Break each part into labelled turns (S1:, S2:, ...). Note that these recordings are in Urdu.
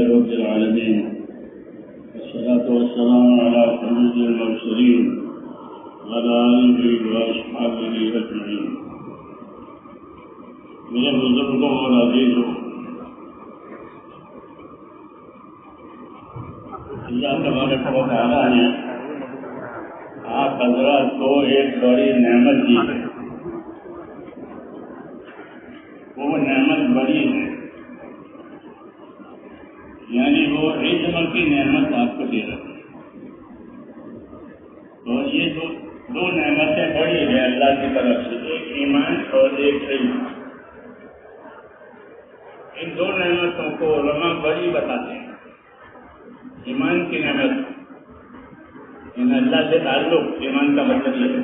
S1: رب العالمين والصلاة والسلام على سيد المرسلين وعلى آله وأصحابه أجمعين. میرے بزرگوں اور عزیزوں، اللہ تبارک و تعالیٰ نے آپ حضرات کو ایک بڑی نعمت دی ہے. وہ نعمت بڑی ہے، یعنی وہ علم کی نعمت آپ کو دے رہا ہے. تو یہ دو نعمتیں بڑی ہیں اللہ کی طرف سے، ایک ایمان اور ایک علم. ان دو نعمتوں کو علماء بڑی بتاتے ہیں. ایمان کی نعمت، ان اللہ سے تعلق، ایمان کا مطلب یہ ہے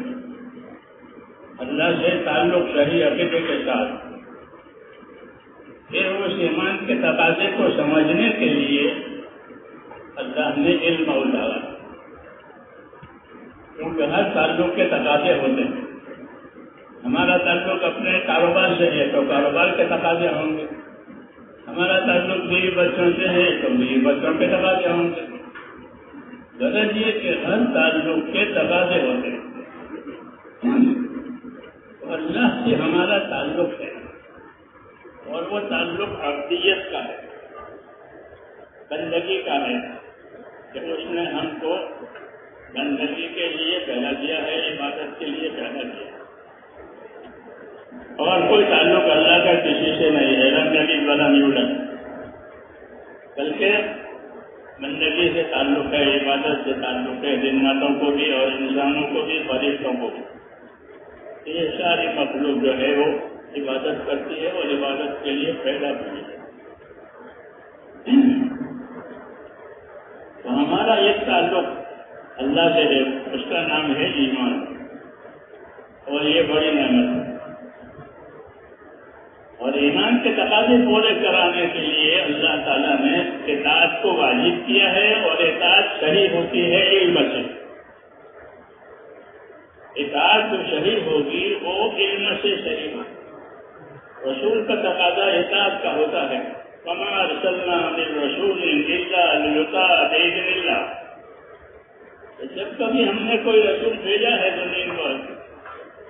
S1: اللہ سے تعلق صحیح عقیدے کے ساتھ. پھر اس ایمان کے تقاضے کو سمجھنے کے لیے اللہ نے علم ڈالا، کیونکہ ہر تعلق کے تقاضے ہوتے ہیں. ہمارا تعلق اپنے کاروبار سے ہے تو کاروبار کے تقاضے ہوں گے، ہمارا تعلق بیوی بچوں سے ہے تو بیوی بچوں کے تقاضے ہوں گے. غرض یہ کہ ہر تعلق کے تقاضے ہوتے ہیں. اللہ سے ہمارا تعلق ہے اور وہ تعلق عبدیت کا ہے، بندگی کا ہے، کہ اس نے ہم کو بندگی کے لیے پیدا کیا ہے، عبادت کے لیے پیدا کیا. اور کوئی تعلق اللہ کا کسی سے نہیں ہے، بندگی والا میولن، بلکہ بندگی سے تعلق ہے، عبادت سے تعلق ہے، جناتوں کو بھی اور انسانوں کو بھی، فرشتوں کو بھی. یہ ساری مخلوق جو ہے وہ عبادت کرتی ہے اور عبادت کے لیے پیدا ہوئی ہے. تو ہمارا ایک تعلق اللہ سے ہے، اس کا نام ہے ایمان، اور یہ بڑی نعمت ہے. اور ایمان کے تقاضے پورے کرانے کے لیے اللہ تعالیٰ نے اطاعت کو واجب کیا ہے، اور اطاعت صحیح ہوتی ہے علم سے. اطاعت جو صحیح ہوگی وہ علم سے صحیح ہوگی. رسول کا تقاضا اطاعت کا ہوتا ہے. وما ارسلنا من رسول الا لیطاع باذن اللہ. جب کبھی ہم نے کوئی رسول بھیجا ہے زمین پر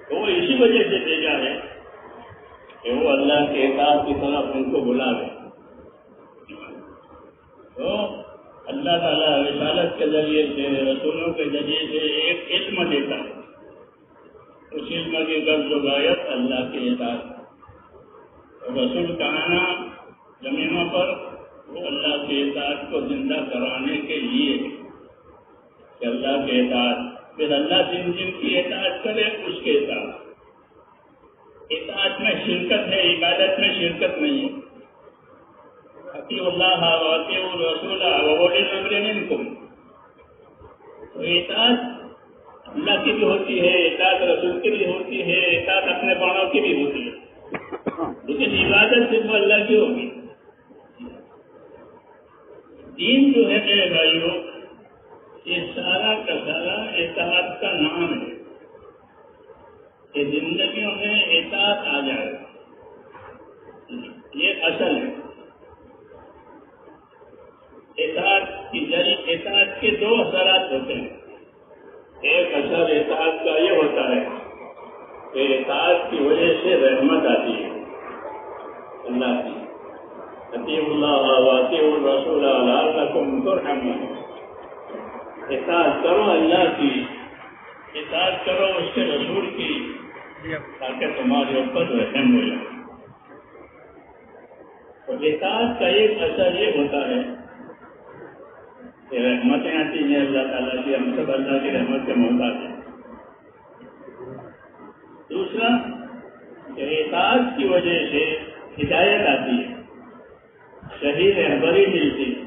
S1: تو وہ اسی وجہ سے بھیجا ہے کہ وہ اللہ کے اطاعت کی طرف ان کو بلا دے. تو اللہ تعالیٰ رسالت کے ذریعے سے، رسولوں کے ذریعے سے ایک علم دیتا ہے. اس علم کی غرض و غایت اللہ کی اطاعت. رسول کا آنا زمینوں پر وہ اللہ کی اطاعت کو زندہ کرانے کے لیے کہ اللہ کے اطاعت، پھر اللہ جن جن کی اطاعت کرے اس کے اطاعت. اطاعت میں شرکت ہے، عبادت میں شرکت نہیں ہے. اطیعوا اللہ واطیعوا الرسول واولی الامر منکم. تو اطاعت اللہ کی بھی ہوتی ہے، اطاعت رسول کی بھی ہوتی ہے، اطاعت اپنے بڑوں کی بھی ہوتی ہے، لیکن عبادت صرف اللہ کی ہوگی. دین جو ہے میرے بھائیوں، یہ سارا کا سارا اطاعت کا نام ہے کہ زندگیوں میں اطاعت آ جائے، یہ اصل ہے. اطاعت کے دو اثرات ہوتے ہیں. ایک اثر اطاعت کا یہ ہوتا ہے کہ اطاعت کی وجہ سے رحمت آتی ہے اللہ کی. اطیعوا اللہ واطیعوا الرسول لعلکم ترحمون. اطاعت کرو اللہ کی، اطاعت کرو اس کے رسول کی، تاکہ تمہارے اوپر رحم ہو جائے. اور اطاعت کا ایک اثر یہ ہوتا ہے کہ رحمتیں آتی ہیں اللہ تعالیٰ کی. ہم سب اللہ کی رحمت کے محتاج ہیں. دوسرا کہ اطاعت کی وجہ سے ہدایت آتی ہے، صحیح رہبری ملتی ہے.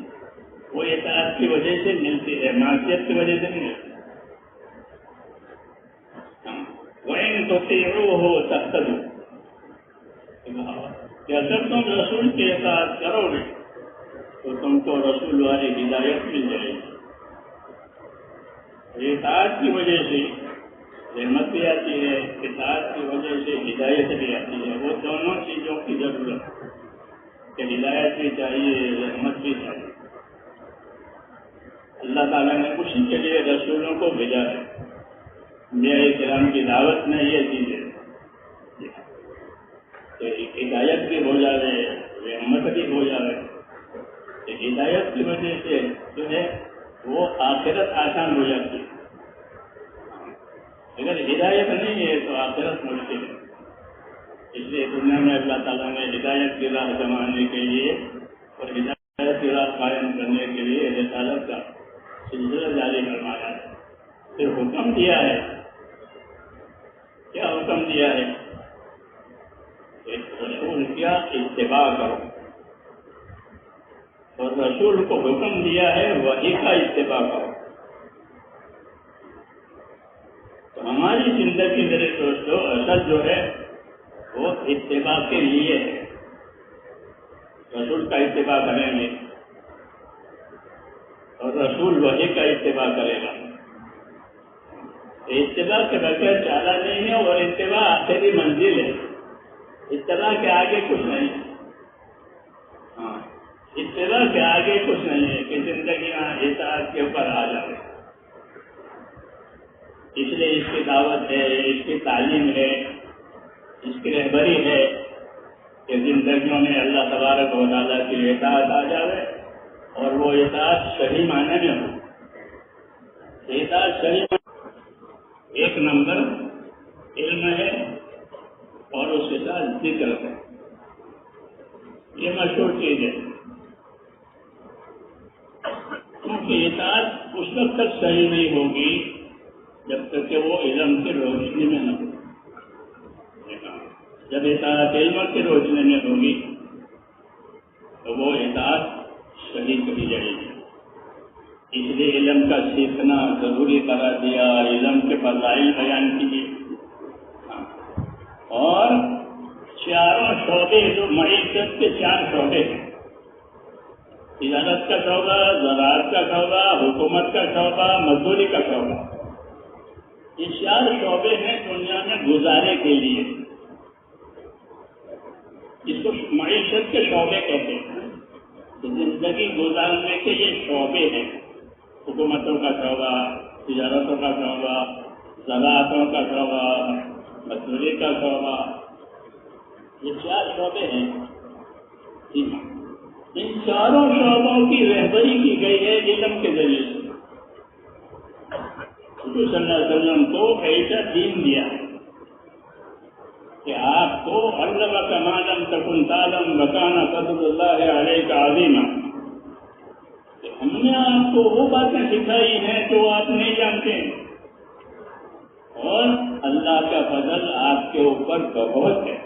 S1: وہ اطاعت کی وجہ سے ملتی ہے، معصیت کی وجہ سے نہیں ملتی. وَإِن تُطِيعُوهُ تَهْتَدُوا. کہ اگر تم رسول کی اطاعت کرو گے تو تم کو رسول والی ہدایت مل جائے گی. اطاعت کی وجہ سے رحمت بھی آتی ہے، اطاعت کی وجہ سے ہدایت بھی آتی ہے. وہ دونوں چیزوں کی ضرورت ہے کہ ہدایت بھی چاہیے، رحمت بھی چاہیے. اسی کے لیے رسولوں کو بھیجا ہے. میرے کرام کی دعوت میں یہ چیز ہے کہ ہدایت بھی ہو جائے، رحمت بھی ہو جائے. ہدایت کی وجہ سے جو ہے وہ آخرت آسان ہو جاتی ہے. اگر ہدایت نہیں ہے تو آخرت مشکل ہے. اس لیے دنیا میں اللہ تعالیٰ نے ہدایت کی راہ جمانے کے لیے اور ہدایت کی راہ قائم کرنے کے لیے رسالت کا سلسلہ جاری فرمایا ہے. پھر حکم دیا ہے. کیا حکم دیا ہے؟ رسول کیا اتباع کرو، اور رسول کو حکم دیا ہے وحی کا اتباع کرو. تو ہماری زندگی میرے دوستوں اصل جو ہے وہ اتباع کے لیے ہے. رسول کا اتباع کریں گے اور رسول وحی کا اتباع کرے گا. اتباع کے بغیر چارہ نہیں ہے، اور اتباع آخری منزل ہے. اتباع کے آگے کچھ نہیں. ہاں، اتباع کے آگے کچھ نہیں ہے کہ زندگی اطاعت کے اوپر آ جائے. اس لیے اس کی دعوت ہے، اس کی تعلیم ہے، اس کی رہبری ہے کہ زندگیوں میں اللہ تبارک و تعالیٰ کی اطاعت آ جائے، اور وہ اطاعت صحیح معنی میں ہو. اطاعت صحیح معنی ایک نمبر علم ہے اور اس کے ساتھ ذکر ہے. یہ مشہور چیز ہے، کیونکہ اطاعت اس وقت تک صحیح نہیں ہوگی جب تک کہ وہ علم کی روشنی میں نہ ہو. جب اطاعت علم کی روشنی میں ہوگی تو وہ اطاعت صحیح کہی جائے گی. اس لیے علم کا سیکھنا ضروری قرار دیا، علم کے فضائل بیان کیے. اور چاروں شعبے جو معیشت کے 4 شعبے ہیں، تجارت کا شعبہ، زراعت کا شعبہ، حکومت کا شعبہ، مزدوری کا شعبہ، یہ 4 شعبے ہیں دنیا میں گزارے کے لیے. اس کو معیشت کے شعبے کہتے ہیں. زندگی گزارنے کے یہ شعبے ہیں، حکومتوں کا شعبہ، تجارتوں کا شعبہ، زراعتوں کا شعبہ، مزدوری کا شعبہ. یہ 4 شعبے ہیں. ان چاروں شعبوں کی رہبری کی گئی ہے علم کے ذریعے سے. حضور صلی اللہ علیہ وسلم کو ایسا دین دیا کہ آپ کو علمک ما لم تکن تعلم وکان فضل اللہ علیک عظیما. ہم نے آپ کو وہ باتیں سکھائی ہیں جو آپ نہیں جانتے، اور اللہ کا فضل آپ کے اوپر بہت ہے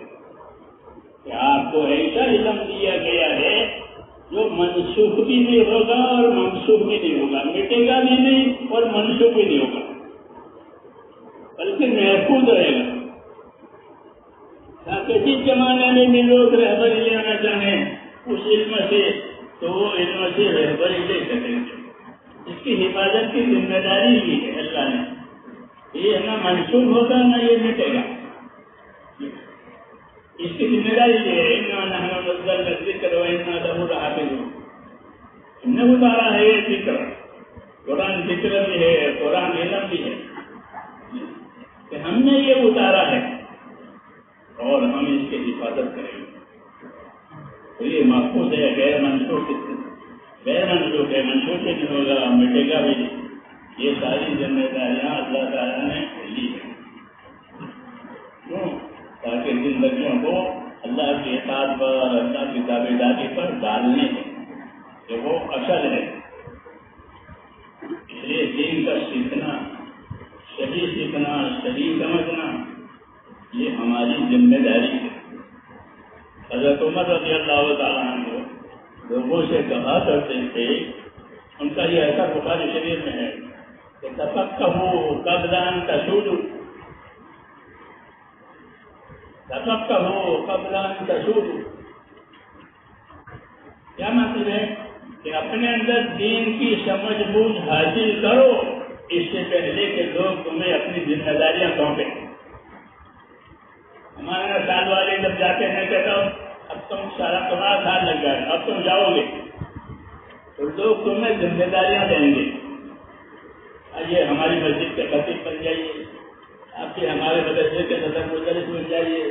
S1: کہ آپ کو ایسا علم دیا گیا ہے جو منسوخ بھی نہیں ہوگا اور منسوخ بھی نہیں ہوگا، مٹے گا بھی نہیں اور منسوخ بھی نہیں ہوگا، بلکہ محفوظ رہے گا. تاکہ جس زمانے میں بھی لوگ رہبری لینا چاہیں اس علم سے، تو وہ علم سے رہبری لے سکیں گے. اس کی حفاظت کی ذمہ داری لی ہے اللہ نے. یہ نہ منسوخ ہوگا نہ یہ مٹے گا. اس کی ذمہ داری یہ ہے اِنَّا نَحْنُ نَزَّلْنَا الذِّكْرَ وَإِنَّا لَهُ لَحَافِظُونَ. ہم نے اتارا ہے یہ ذکر. قرآن ذکر بھی ہے، قرآن علم بھی ہے، کہ ہم نے یہ اتارا ہے اور ہم اس کی حفاظت کریں گے. تو یہ محفوظ ہے، غیر منسوخ ہے، منسوخ نہیں ہوگا، مٹے گا بھی نہیں. یہ ساری ذمہ داریاں اللہ تعالیٰ نے لی ہیں. کیوں؟ تاکہ زندگیوں کو اللہ کی اطاعت پر، اللہ کی تابعداری پر ڈالنے ہیں کہ وہ اصل ہے. اس لیے دین کا سیکھنا، صحیح سیکھنا، صحیح سمجھنا، یہ ہماری ذمہ داری ہے. حضرت عمر رضی اللہ تعالیٰ عنہ لوگوں سے کہا کرتے تھے، ان کا یہ ایسا بخاری شریف میں ہے کہ تفقہوا قبل ان تسودوا، تفقہوا قبل ان تسودوا. کیا مطلب ہے؟ کہ اپنے اندر دین کی سمجھ بوجھ حاصل کرو اس سے پہلے کہ لوگ تمہیں اپنی ذمہ داریاں سونپیں. ہمارے یہاں سال والے جب جاتے ہیں کہتا ہوں اب تمہارا سال لگ جائے، اب تم جاؤ گے، تو لوگ تمہیں ذمہ داریاں دیں گے. آئیے ہماری مسجد کے خطیب بن جائیے، آپ کے ہمارے مدرسے کے صدر مدرس بن جائیے،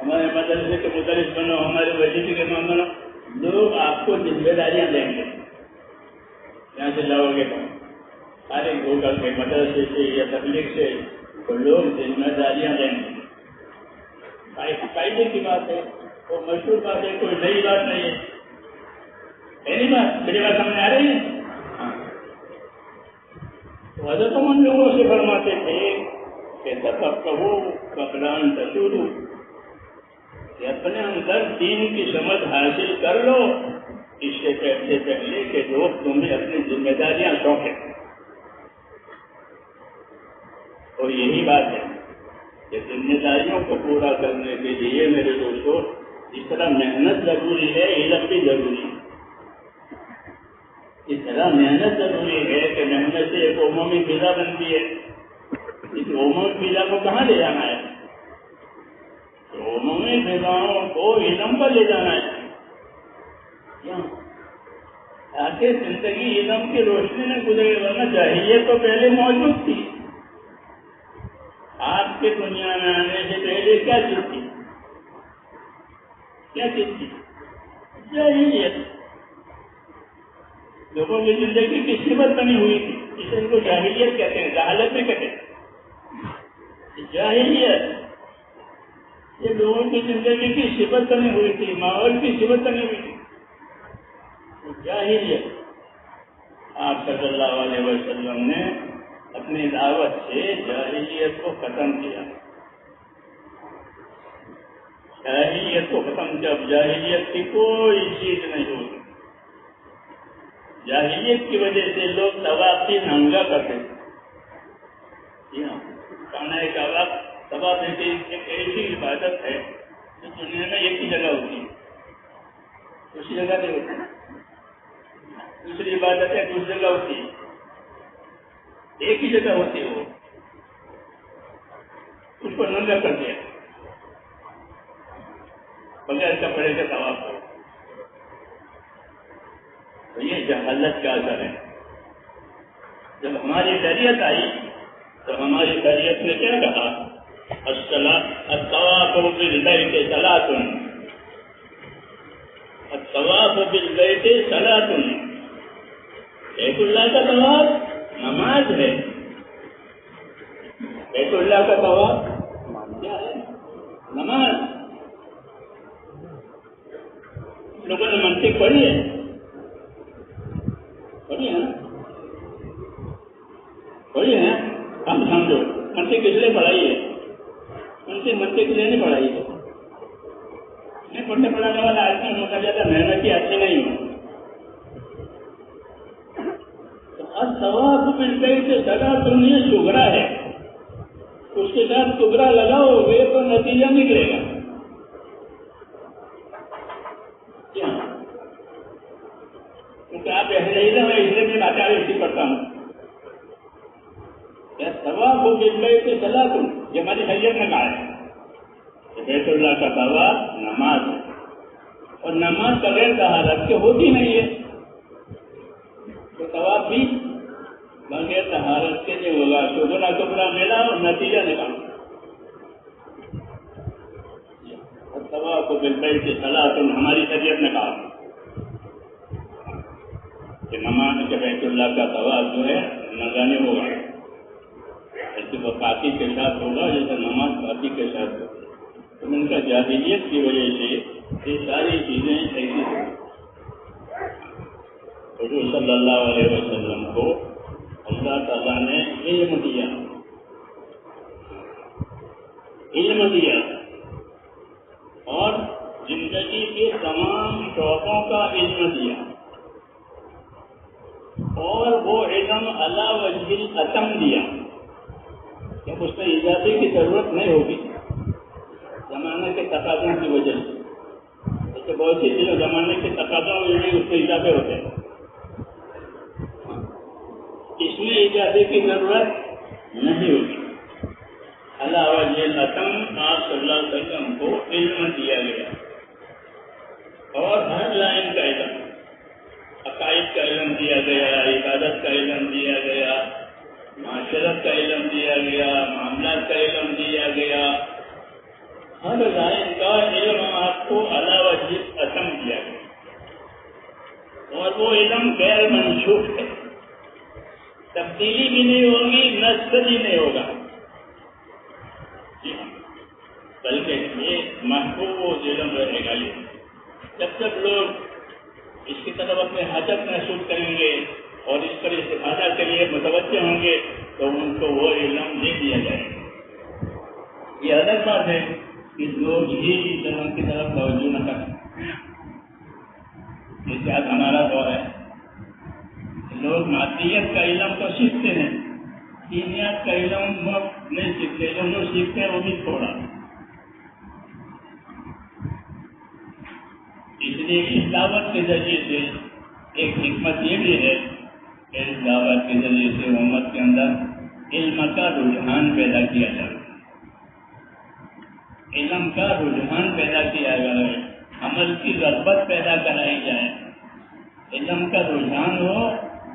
S1: ہمارے مدرسے کے مدرس بنو، ہمارے مسجد کے امام بنو. لوگ آپ کو ذمہ داریاں دیں گے. یہاں سے لاؤ گے فارغ ہو کر کے مدرسے سے یا تبلیغ سے تو لوگ ذمہ داریاں دیں گے. فائدے کی بات ہے، وہ مشہور بات ہے، کوئی نئی بات نہیں ہے. پہلی بات میری بات سامنے آ رہی ہے. حضرت ان لوگوں سے فرماتے تھے کہ تفقہوا قبل ان تسودوا، کہ اپنے اندر دین کی سمجھ حاصل کر لو اس سے پہلے کہ لوگ تمہیں اپنی ذمہ داریاں سونپیں. اور یہی بات ہے کہ ذمہ داریوں کو پورا کرنے کے لیے میرے دوستوں اس طرح محنت ضروری ہے، علم بھی ضروری ہے. اس طرح محنت ضروری ہے کہ محنت سے ایک عمومی فضا بنتی ہے. اس عمومی فضا کو کہاں لے جانا ہے؟ عمومی فضاؤں کو علم پر لے جانا ہے. تاکہ زندگی علم کی روشنی میں گزرے، ورنہ جاہلیت تو پہلے موجود تھی. آپ کے دنیا میں آنے سے پہلے کیا چیز تھی؟ کیا چیز تھی؟ جاہلیت. لوگوں کی زندگی کی صفت بنی ہوئی تھی، اسے ان کو جاہلیت کہتے ہیں، جہالت میں کہتے ہیں. جاہلیت یہ لوگوں کی زندگی کی صفت بنی ہوئی تھی، ماحول کی صفت بنی ہوئی تھی. جاہلیت آپ صلی اللہ علیہ وسلم نے اپنی دعوت سے جاہلیت کو ختم کیا. جاہلیت کو ختم کیا. جاہلیت کی کوئی چیز نہیں ہوتی. جاہلیت کی وجہ سے لوگ طواف ننگا کرتے تھے. کھانا کا وقت طواف ایک ایسی عبادت ہے جو دنیا میں ایک ہی جگہ ہوتی ہے، دوسری جگہ نہیں ہوتی. دوسری عبادتیں دوسری جگہ ہوتی ہے، ایک ہی جگہ ہوتی ہے. وہ اس کو ننگا کر دیا بغیر کپڑے کے طواف کرو. تو یہ جہالت کا اثر ہے. جب ہماری شریعت آئی تو ہماری شریعت نے کیا کہا؟ الطواف بالبیت صلاۃ، الطواف بالبیت صلاۃ. بیت اللہ کا طواف نماز ہے. بیت اللہ کا طواف کیا ہے؟ نماز. لوگوں نے منطق پڑھی ہے، پڑھی ہے نا؟ پڑھی ہے. ہم سمجھو منطق کس لیے پڑھائی ہے؟ منطق کے لیے نہیں پڑھائی ہے. نہیں پڑھنے پڑھانے والا آدمی ہونا زیادہ محنتی اچھے نہیں ہو. الطواف بالبیت صلاۃ یہ صغرا ہے، اس کے ساتھ صغرا لگاؤ گے تو نتیجہ نکلے گا. کیونکہ آپ علم ہے، اس لیے میں باتیں ایسی پڑھتا ہوں. طواف بالبیت صلاۃ یہ ہماری شریعت میں کہا ہے. بیت اللہ کا طواف نماز ہے، اور نماز بغیر طہارت کے ہوتی نہیں ہے. تو طواف بھی بغیر طہارت کے نہیں ہوگا. صغرا کبرا ملا اور نتیجہ نکالا. طواف بالبیت صلاۃ ہماری شریعت نے کہا کہ نماز کے بیت اللہ کا طواف جو ہے نگانے ہوگا، ایسے وہ پاکی کے ساتھ ہوگا جیسے نماز پاکی کے ساتھ ہوگا. تو ان کا جاہلیت کی وجہ سے یہ ساری چیزیں ایسی ہیں. حضور صلی اللہ علیہ وسلم کو اللہ تعالیٰ نے علم دیا، علم دیا اور زندگی کے تمام شعبوں کا علم دیا، اور وہ علم علی وجہ الاتم دیا کہ اس میں اضافے کی ضرورت نہیں ہوگی زمانے کے تقاضوں کی وجہ سے. جیسے بہت سی چیزیں زمانے کے تقاضوں میں بھی اس میں اضافے ہوتے ہیں، اس میں اضافے کی ضرورت نہیں ہوگی. علی وجہ الاتم آپ صلی اللہ علیہ وسلم کو علم دیا گیا، اور ہر لائن کا علم، عقائد کا علم دیا گیا، عبادت کا علم دیا گیا، معاشرت کا علم دیا گیا، معاملات کا علم دیا گیا، ہر لائن کا علم آپ کو علاوہ عطم کیا گیا، اور وہ علم غیر منسوخ ہے، تبدیلی بھی نہیں ہوگی، نسخ بھی نہیں ہوگا، بلکہ یہ محفوظ علم رہے گا۔ یہ جب لوگ اس کی طرف اپنے حاجت محسوس کریں گے اور اس پر استفادہ کے لیے متوجہ ہوں گے تو ان کو وہ علم دے دیا جائے گا۔ یہ الگ بات ہے کہ لوگ ہی اس علم کی طرف توجہ نہ کریں، جیسے آج ہمارا دور ہے، لوگ مادیت کا علم تو سیکھتے ہیں، دینیات کا علم نہیں سیکھتے، جو لوگ سیکھتے ہیں وہ بھی تھوڑا۔ اس لیے اس دعوت کے ذریعے سے ایک حکمت یہ بھی ہے کہ اس دعوت کے ذریعے سے امت کے اندر علم کا رجحان پیدا کیا جائے، علم کا رجحان پیدا کیا جائے، عمل کی رغبت پیدا کرائی جائے، علم کا رجحان ہو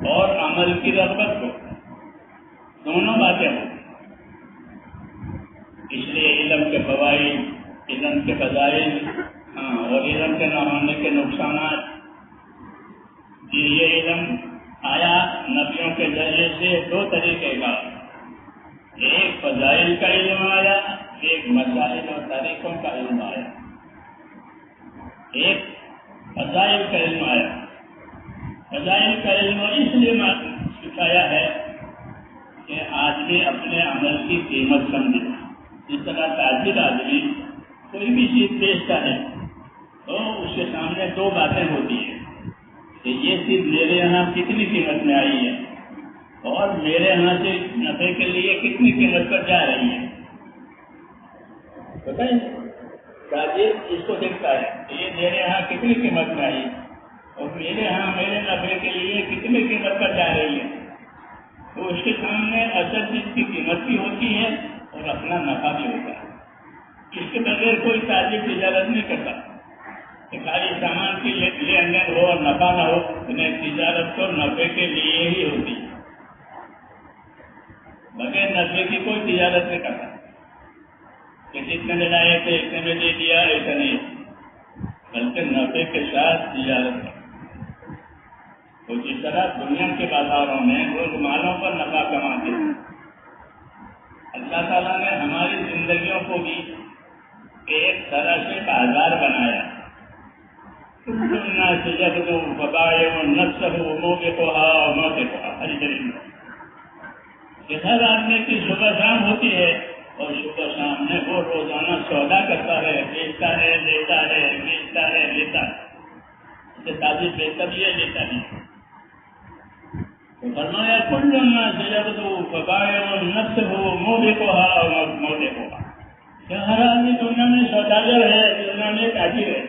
S1: اور عمل کی رغبت ہو، دونوں باتیں ہوں۔ اس لیے علم کے فوائد، علم کے فضائل اور علم کے نہ ہونے کے نقصانات، یہ علم آیا نبیوں کے ذریعے سے دو طریقے کا، ایک فضائل کا علم آیا، ایک مسائل اور طریقوں کا علم آیا۔ ایک فضائل کا علم آیا، فضائل کا علم اس لیے سکھایا ہے کہ آدمی اپنے عمل کی قیمت سمجھے۔ جس طرح تاجر آدمی کوئی بھی چیز بیچتا ہے تو اس کے سامنے دو باتیں ہوتی ہیں کہ یہ چیز میرے یہاں کتنی قیمت میں آئی ہے اور میرے یہاں سے نفع کے لیے کتنی قیمت پر جا رہی ہے۔ پتہ ہے تاجر اس کو دیکھتا ہے کہ یہ میرے یہاں کتنی قیمت میں آئی اور میرے یہاں میرے نفع کے لیے کتنی قیمت پر جا رہی ہے، تو اس کے سامنے اصل چیز کی قیمت بھی ہوتی ہے اور اپنا نفع بھی ہوتا ہے۔ اس کے بغیر کوئی تاجر تجارت نہیں کرتا کہ خالی سامان کی لین دین ہو اور نفع نہ ہو، انہیں تجارت تو نفع کے لیے ہی ہوتی ہے، بغیر نفع کی کوئی تجارت نہیں کرتا کہ جتنے میں لائے تھے اتنے میں دے دیا، ایسا نہیں، بلکہ نفع کے ساتھ تجارت کرتا۔ تو جس طرح دنیا کے بازاروں میں لوگ مالوں پر نفع کماتے ہیں، اللہ تعالیٰ نے ہماری زندگیوں کو بھی ایک طرح سے بازار بنایا۔ كل الناس يغدو فبائع نفسه موبقها وموبقها، کہ ہر آدمی کی صبح شام ہوتی ہے اور صبح شام میں وہ روزانہ سودا کرتا ہے، بیچتا ہے، لیتا ہے، بیچتا ہے، لیتا ہے، اسے تاجر بیچتا بھی ہے، لیتا بھی ہے۔ تو فرمایا كل الناس يغدو فبائع نفسه موبقها وموبقها، کہ ہر آدمی دنیا میں سوداگر ہے، دنیا میں تاجر ہے،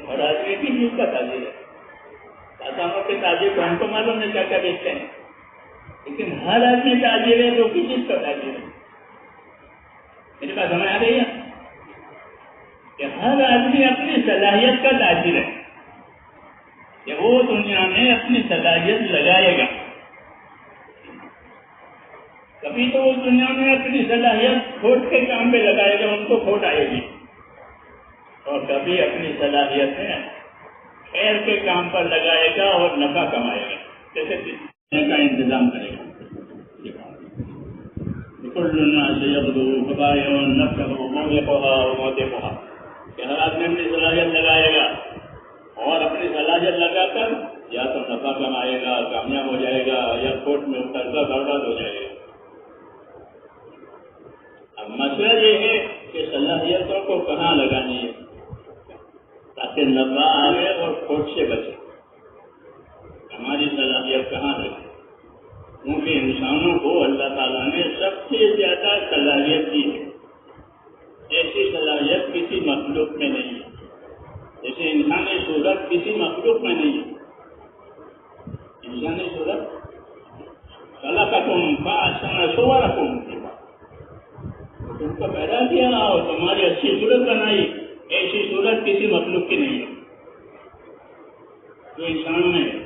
S1: اور آدمی کی چیز کا تاجر ہے۔ کسانوں کے تاجر کو ہم کو معلوم ہے کیا کیا بیچتے ہیں، لیکن ہر آدمی تاجر ہے تو کس چیز کا تاجر ہے؟ میری بات سمجھ آ رہی ہے کہ ہر آدمی اپنی صلاحیت کا تاجر ہے، کہ وہ دنیا میں اپنی صلاحیت لگائے گا، کبھی تو وہ دنیا میں اپنی صلاحیت کھوٹ کے کام پہ لگائے گا، ان کو کھوٹ آئے گی، اور کبھی اپنی صلاحیت ہے خیر کے کام پر لگائے گا اور نفع کمائے گا، جیسے کا انتظام کرے گا۔ كل الناس يغدو فبائع نفسه موبقها وموبقها، کہ ہر آدمی اپنی صلاحیت لگائے گا اور اپنی صلاحیت لگا کر یا تو نفع کمائے گا، کامیاب ہو جائے گا، یا کوٹ میں اتر کر برباد ہو جائے گا۔ اب مسئلہ یہ ہے کہ صلاحیتوں کو کہاں لگانی ہے تاکہ نفع آئے اور کھوٹ سے بچے۔ ہماری صلاحیت کہاں ہے؟ کیونکہ انسانوں کو اللہ تعالیٰ نے سب سے زیادہ صلاحیت دی ہے، ایسی صلاحیت کسی مخلوق میں نہیں ہے، جیسے انسانی صورت کسی مخلوق میں نہیں ہے۔ انسانی صورت خلقکم فاحسن صورکم، تم کو پیدا کیا اور تمہاری اچھی صورت بنائی، ایسی صورت کسی مخلوق کی نہیں ہے جو انسانوں میں ہے۔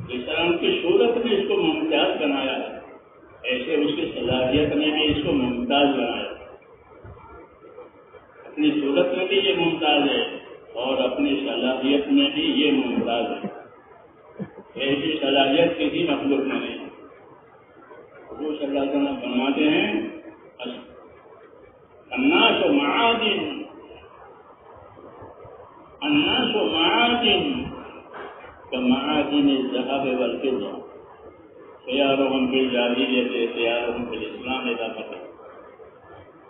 S1: جس طرح ان کی صورت نے اس کو ممتاز بنایا ایسے اس کی صلاحیت نے بھی اس کو ممتاز بنایا. اپنی صورت میں بھی یہ ممتاز ہے اور اپنی صلاحیت میں بھی یہ ممتاز ہے. ایسی صلاحیت کسی مخلوق میں نہیں. حضور صلی اللہ علیہ وسلم فرماتے ہیں الناس معادن الناس معادن كمعادن الذهب والفضة خيارهم في الجاهلية خيارهم في الإسلام إذا فتح.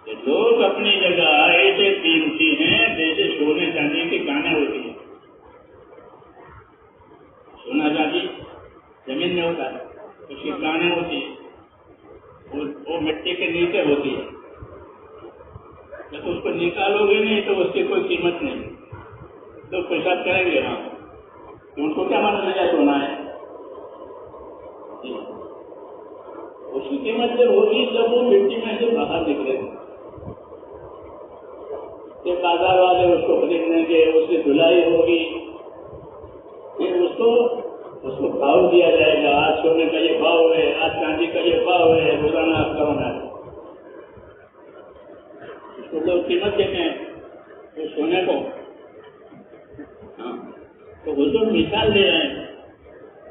S1: کہ لوگ اپنی جگہ ایسے قیمتی ہیں جیسے سونے چاندی کی کانیں ہوتی ہیں. سونا چاندی زمین میں ہوتا ہے, اس کی کانیں ہوتی ہیں, وہ مٹی کے نیچے ہوتی ہے. جب اس کو نکالو گے نہیں تو اس کی کوئی قیمت نہیں. لوگ پیشاب کریں گے ہاں ان کو کیا معلوم ہے سونا ہے. اس کی قیمت جب ہوگی جب وہ مٹی میں سے باہر نکلے گا. جب بازار والے اس کو خریدیں گے, اس کی دھلائی ہوگی, پھر اس کو بھاؤ دیا جائے گا. آج سونے کا یہ بھاؤ ہے, آج چاندی کا یہ بھاؤ ہے, روزانہ آپ کرنا ہے. اس کو لوگ قیمت دیتے ہیں اس سونے کو. ہاں تو حضور مثال دے رہے ہیں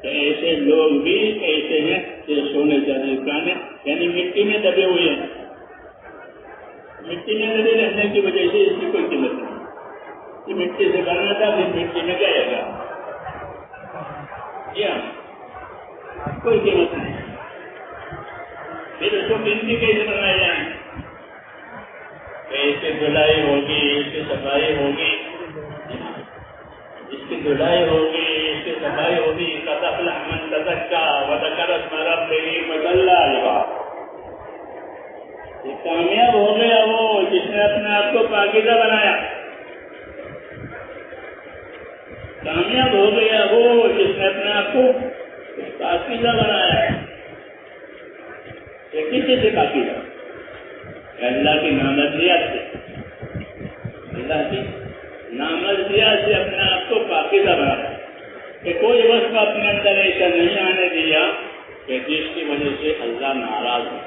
S1: کہ ایسے لوگ بھی ایسے ہیں کہ سونے چاندی کانے یعنی مٹی میں دبے ہوئے ہیں. مٹی میں دبے رہنے کی وجہ سے اس کی کوئی قیمت نہیں. یہ مٹی سے کرنا تھا پھر مٹی میں جائے گا, کوئی قیمت نہیں. پھر اس کو قیمتی کیسے بنایا جائے؟ اس کی دھلائی ہوگی, اس کی صفائی ہوگی, اس کی دھلائی ہوگی, اس کی صفائی ہوگی. قد افلح من تزکا وذکر اسم ربہ فصلی. یہ کامیاب ہو گیا وہ جس نے اپنے آپ کو پاکیزہ بنایا. کامیاب ہو گیا وہ جس نے اپنے آپ کو پاکیزہ بنایا. یہ کسی سے پاکیزہ؟ اللہ کی نامرضیات سے. اللہ کی نامرضیات سے اپنے آپ کو پاکیزہ بنایا کہ کوئی وصف اپنے اندر ایسا نہیں آنے دیا کہ جس کی وجہ سے اللہ ناراض ہو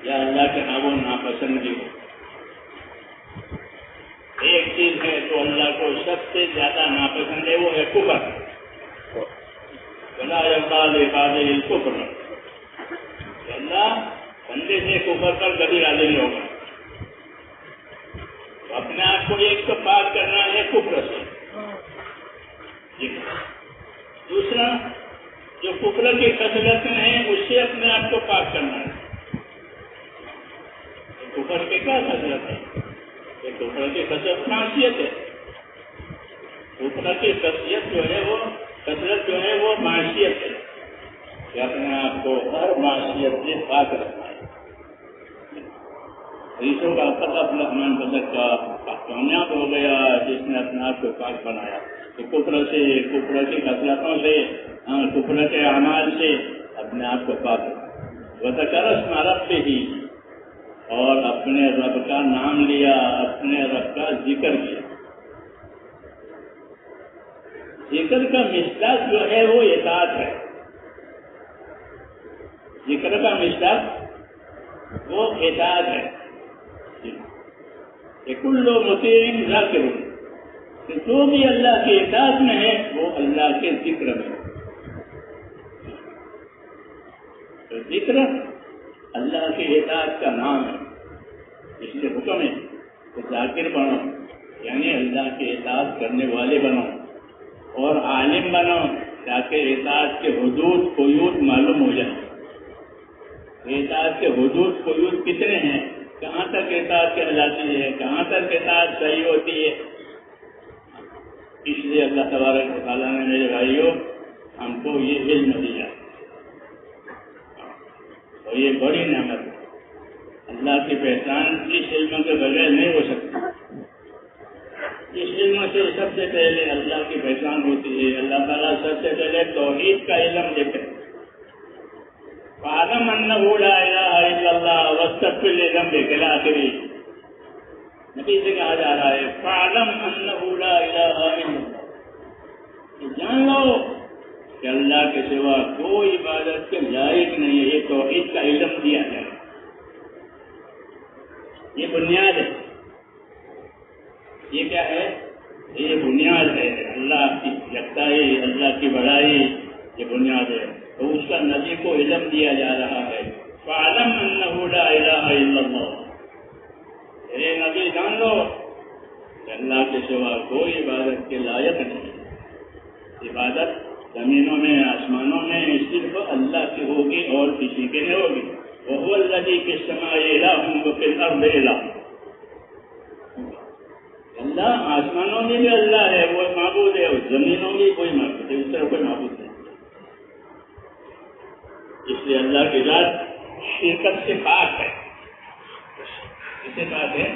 S1: یا اللہ کے ہاں وہ ناپسندگی ہو. ایک چیز ہے تو اللہ کو سب سے زیادہ ناپسند ہے, وہ ہے کفر. ولا يرضى لعباده الكفر. اللہ بندے سے کفر پر کبھی راضی نہیں ہوگا. اپنے آپ کو ایک تو پاک کرنا ہے کفر سے. دوسرا جو کفر کی خصلتیں ہیں اس سے اپنے آپ کو پاک کرنا ہے. کفر کی کیا خصلت ہے؟ کفر کی خصلت معصیت ہے. کفر کی خصلت جو ہے وہ معصیت ہے کہ اپنے آپ کو ہر معصیت سے پاک رکھنا ہے. حدیثوں کا پتہ من تزکا کامیاب ہو گیا جس نے اپنے آپ کو پاک بنایا. تو کفر کی خصلتوں سے, کفر کے اعمال سے اپنے آپ کو پاک رکھا. وذکر اسم ربہ, اور اپنے رب کا نام لیا, اپنے رب کا ذکر کیا. ذکر کا مصداق جو ہے وہ اطاعت ہے. ذکر کا مصداق وہ اطاعت ہے. کل مطیع ذاکر, جو بھی اللہ کی اطاعت میں ہے وہ اللہ کے ذکر میں. تو ذکر اللہ کی اطاعت کا نام ہے. اس لیے حکم ہے کہ ذاکر بنو, یعنی اللہ کی اطاعت کرنے والے بنو اور عالم بنو تاکہ اطاعت کے حدود قیود معلوم ہو جائیں. اطاعت کے حدود قیود کتنے ہیں, کہاں تک اطاعت کہلاتی ہے, کہاں تک اطاعت صحیح ہوتی ہے. اس لیے اللہ تبارک و تعالیٰ نے میرے بھائیوں ہم کو یہ علم دیا اور یہ بڑی نعمت ہے. اللہ کی پہچان اس علم کے بغیر نہیں ہو سکتی. اس علم سے سب سے پہلے اللہ کی پہچان ہوتی ہے. اللہ تعالیٰ سب سے پہلے توحید کا علم دیتے ہیں. فَاعْلَمْ أَنَّهُ لَا إِلَٰهَ إِلَّا اللَّهُ وَاسْتَغْفِرْ لِذَنبِكَ إِلَىٰ آخِرِهِ. نبی سے کہا جا رہا ہے فَاعْلَمْ أَنَّهُ لَا إِلَٰهَ إِلَّا اللَّهُ, جان لو کہ اللہ کے سوا کوئی عبادت کے لائق نہیں ہے، یہ توحید کا علم دیا جائے، یہ بنیاد ہے، یہ کیا ہے؟ یہ بنیاد ہے، اللہ کی یکتائی، اللہ کی بڑائی، یہ بنیاد ہے۔ تو اس کا نبی کو علم دیا جا رہا ہے، فَعَلَمْ أَنَّهُ لَا إِلَٰهَ إِلَّا اللَّهُ، اے نبی جان لو کہ اللہ کے سوا کوئی عبادت کے لائق نہیں، عبادت زمینوں میں آسمانوں میں صرف اللہ کی ہوگی اور کسی کی نہیں ہوگی۔ وَهُوَ الَّذِي فِي السَّمَاءِ إِلَٰهٌ وَفِي الْأَرْضِ إِلَٰهٌ، اللہ آسمانوں میں بھی اللہ ہے، وہ معبود ہے، اور زمینوں میں کوئی معبود ہے، اس طرح کوئی معبود نہیں۔ اس لیے اللہ کی ذات شرکت سے پاک ہے، اس سے پاک ہے،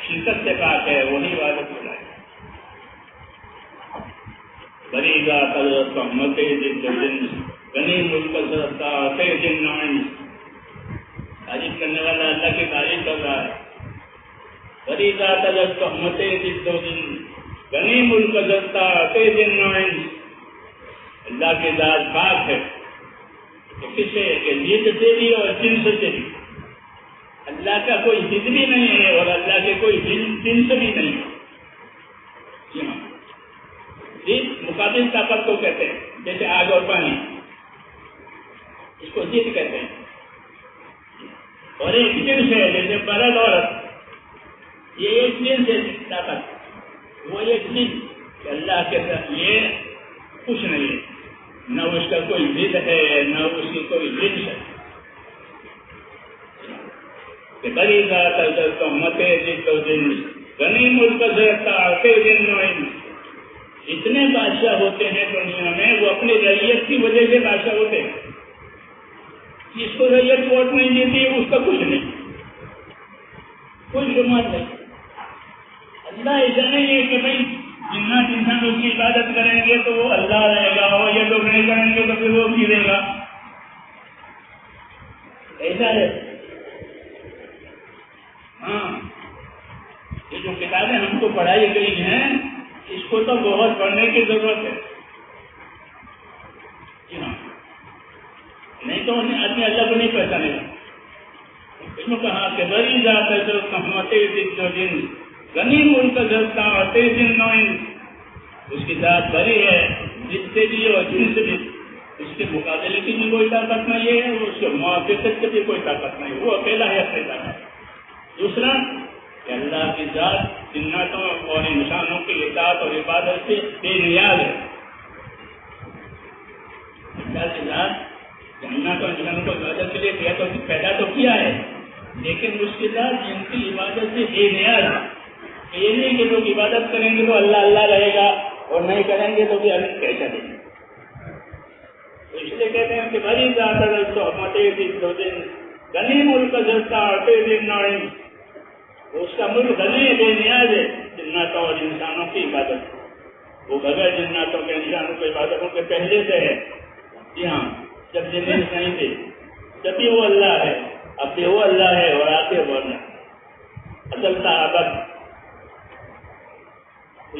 S1: شرکت سے پاک ہے، وہی عبادت ہو رہا ہے۔ بریگا قدرت رحمت دن غنی ملک سرتا دن نائن، تعریف کرنے والا اللہ کی تعریف کر رہا ہے۔ بریگا قدرت رحمت دن غنی ملک سرتا دن نائن، اللہ کی ذات پاک ہے، کسی کے جد سے بھی اور جنس سے بھی، اللہ کا کوئی جد بھی نہیں ہے اور اللہ کے کوئی جنس بھی نہیں ہے۔ جی ہاں، جد مقابل طاقت کو کہتے ہیں، جیسے آگ اور پانی، اس کو جد کہتے ہیں، اور ایک جنس ہے جیسے مرد عورت، یہ ایک جنس ہے طاقت، وہ ایک جنس، اللہ کے ساتھ یہ کچھ نہیں ہے، نہ اس کا کوئی ضد ہے نہ اس کی کوئی جنس ہے۔ بڑی ذات متے غنی ملک جتنے بادشاہ ہوتے ہیں دنیا میں وہ اپنی رعیت کی وجہ سے بادشاہ ہوتے ہیں، جس کو رعیت ووٹ نہیں دیتی اس کا کچھ نہیں، کوئی شمار نہیں۔ اللہ ایسا نہیں ہے کہ بھائی جنات انسان اس کی عبادت کریں گے تو وہ اللہ رہے گا، اور یہ لوگ نہیں کریں گے تو پھر وہ گرے گا، ایسا ہے۔ ہاں، یہ جو کتابیں ہم کو پڑھائی گئی ہیں اس کو تو بہت پڑھنے کی ضرورت ہے، جی ہاں، نہیں تو آدمی اللہ کو نہیں پہچانے گا۔ اس میں کہا کہ بڑی ذات دن غنی ملک جلتا اور دن نوئن، اس کی ذات بڑی ہے، جس سے بھی اور جن سے بھی، اس کے مقابلے کی بھی کوئی طاقت نہیں ہے، اس کے موافقت کی بھی کوئی طاقت نہیں، وہ اکیلا ہے اپنے طاقت۔ دوسرا کہ اللہ کی ذات جناتوں اور انسانوں کی اطاعت اور عبادت سے بے نیاز ہے۔ اللہ کی ذات جناتوں اور انسانوں کو عبادت کے لیے پیدا تو کیا ہے، لیکن اس کی ذات ان کی عبادت سے بے نیاز ہے۔ یہ نہیں کہ لوگ عبادت کریں گے تو اللہ اللہ رہے گا اور نہیں کریں گے تو بھی اللہ کیسا دیں گے۔ اس لیے کہتے ہیں کہ بڑی ذات دن غنی ملک جلتا اور دن نوئن، اس کا ملک غنی بے نیاز ہے جناتوں اور انسانوں کی عبادت، وہ بغیر جناتوں کے انسانوں کی عبادتوں کے پہلے سے ہے۔ جی ہاں، جب جنات نہیں تھے جب بھی وہ اللہ ہے، اب بھی وہ اللہ ہے اور آتے وہ اللہ اصل صحابت۔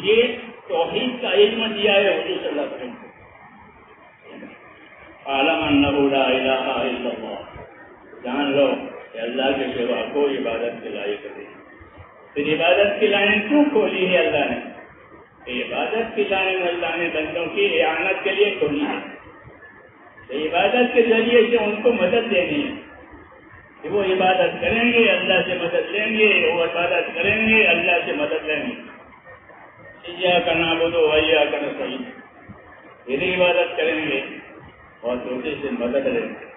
S1: یہ توحید کا علم دیا ہے حضور صلی اللہ علیہ وسلم کو، عالم انہ لا الہ الا اللہ، جان لو کہ اللہ کے سوا کوئی عبادت کے لائق نہیں۔ پھر عبادت کی لائن کیوں کھولی ہے اللہ نے؟ کہ عبادت کی لائن اللہ نے بندوں کی اعانت کے لیے کھولی ہے، کہ عبادت کے ذریعے سے ان کو مدد دینی ہے، کہ وہ عبادت کریں گے اللہ سے مدد لیں گے، وہ عبادت کریں گے اللہ سے مدد لیں گے۔ ایاک نعبد و ایاک نستعین، یہی عبادت کریں گے اور دوسرے سے مدد لیں گے۔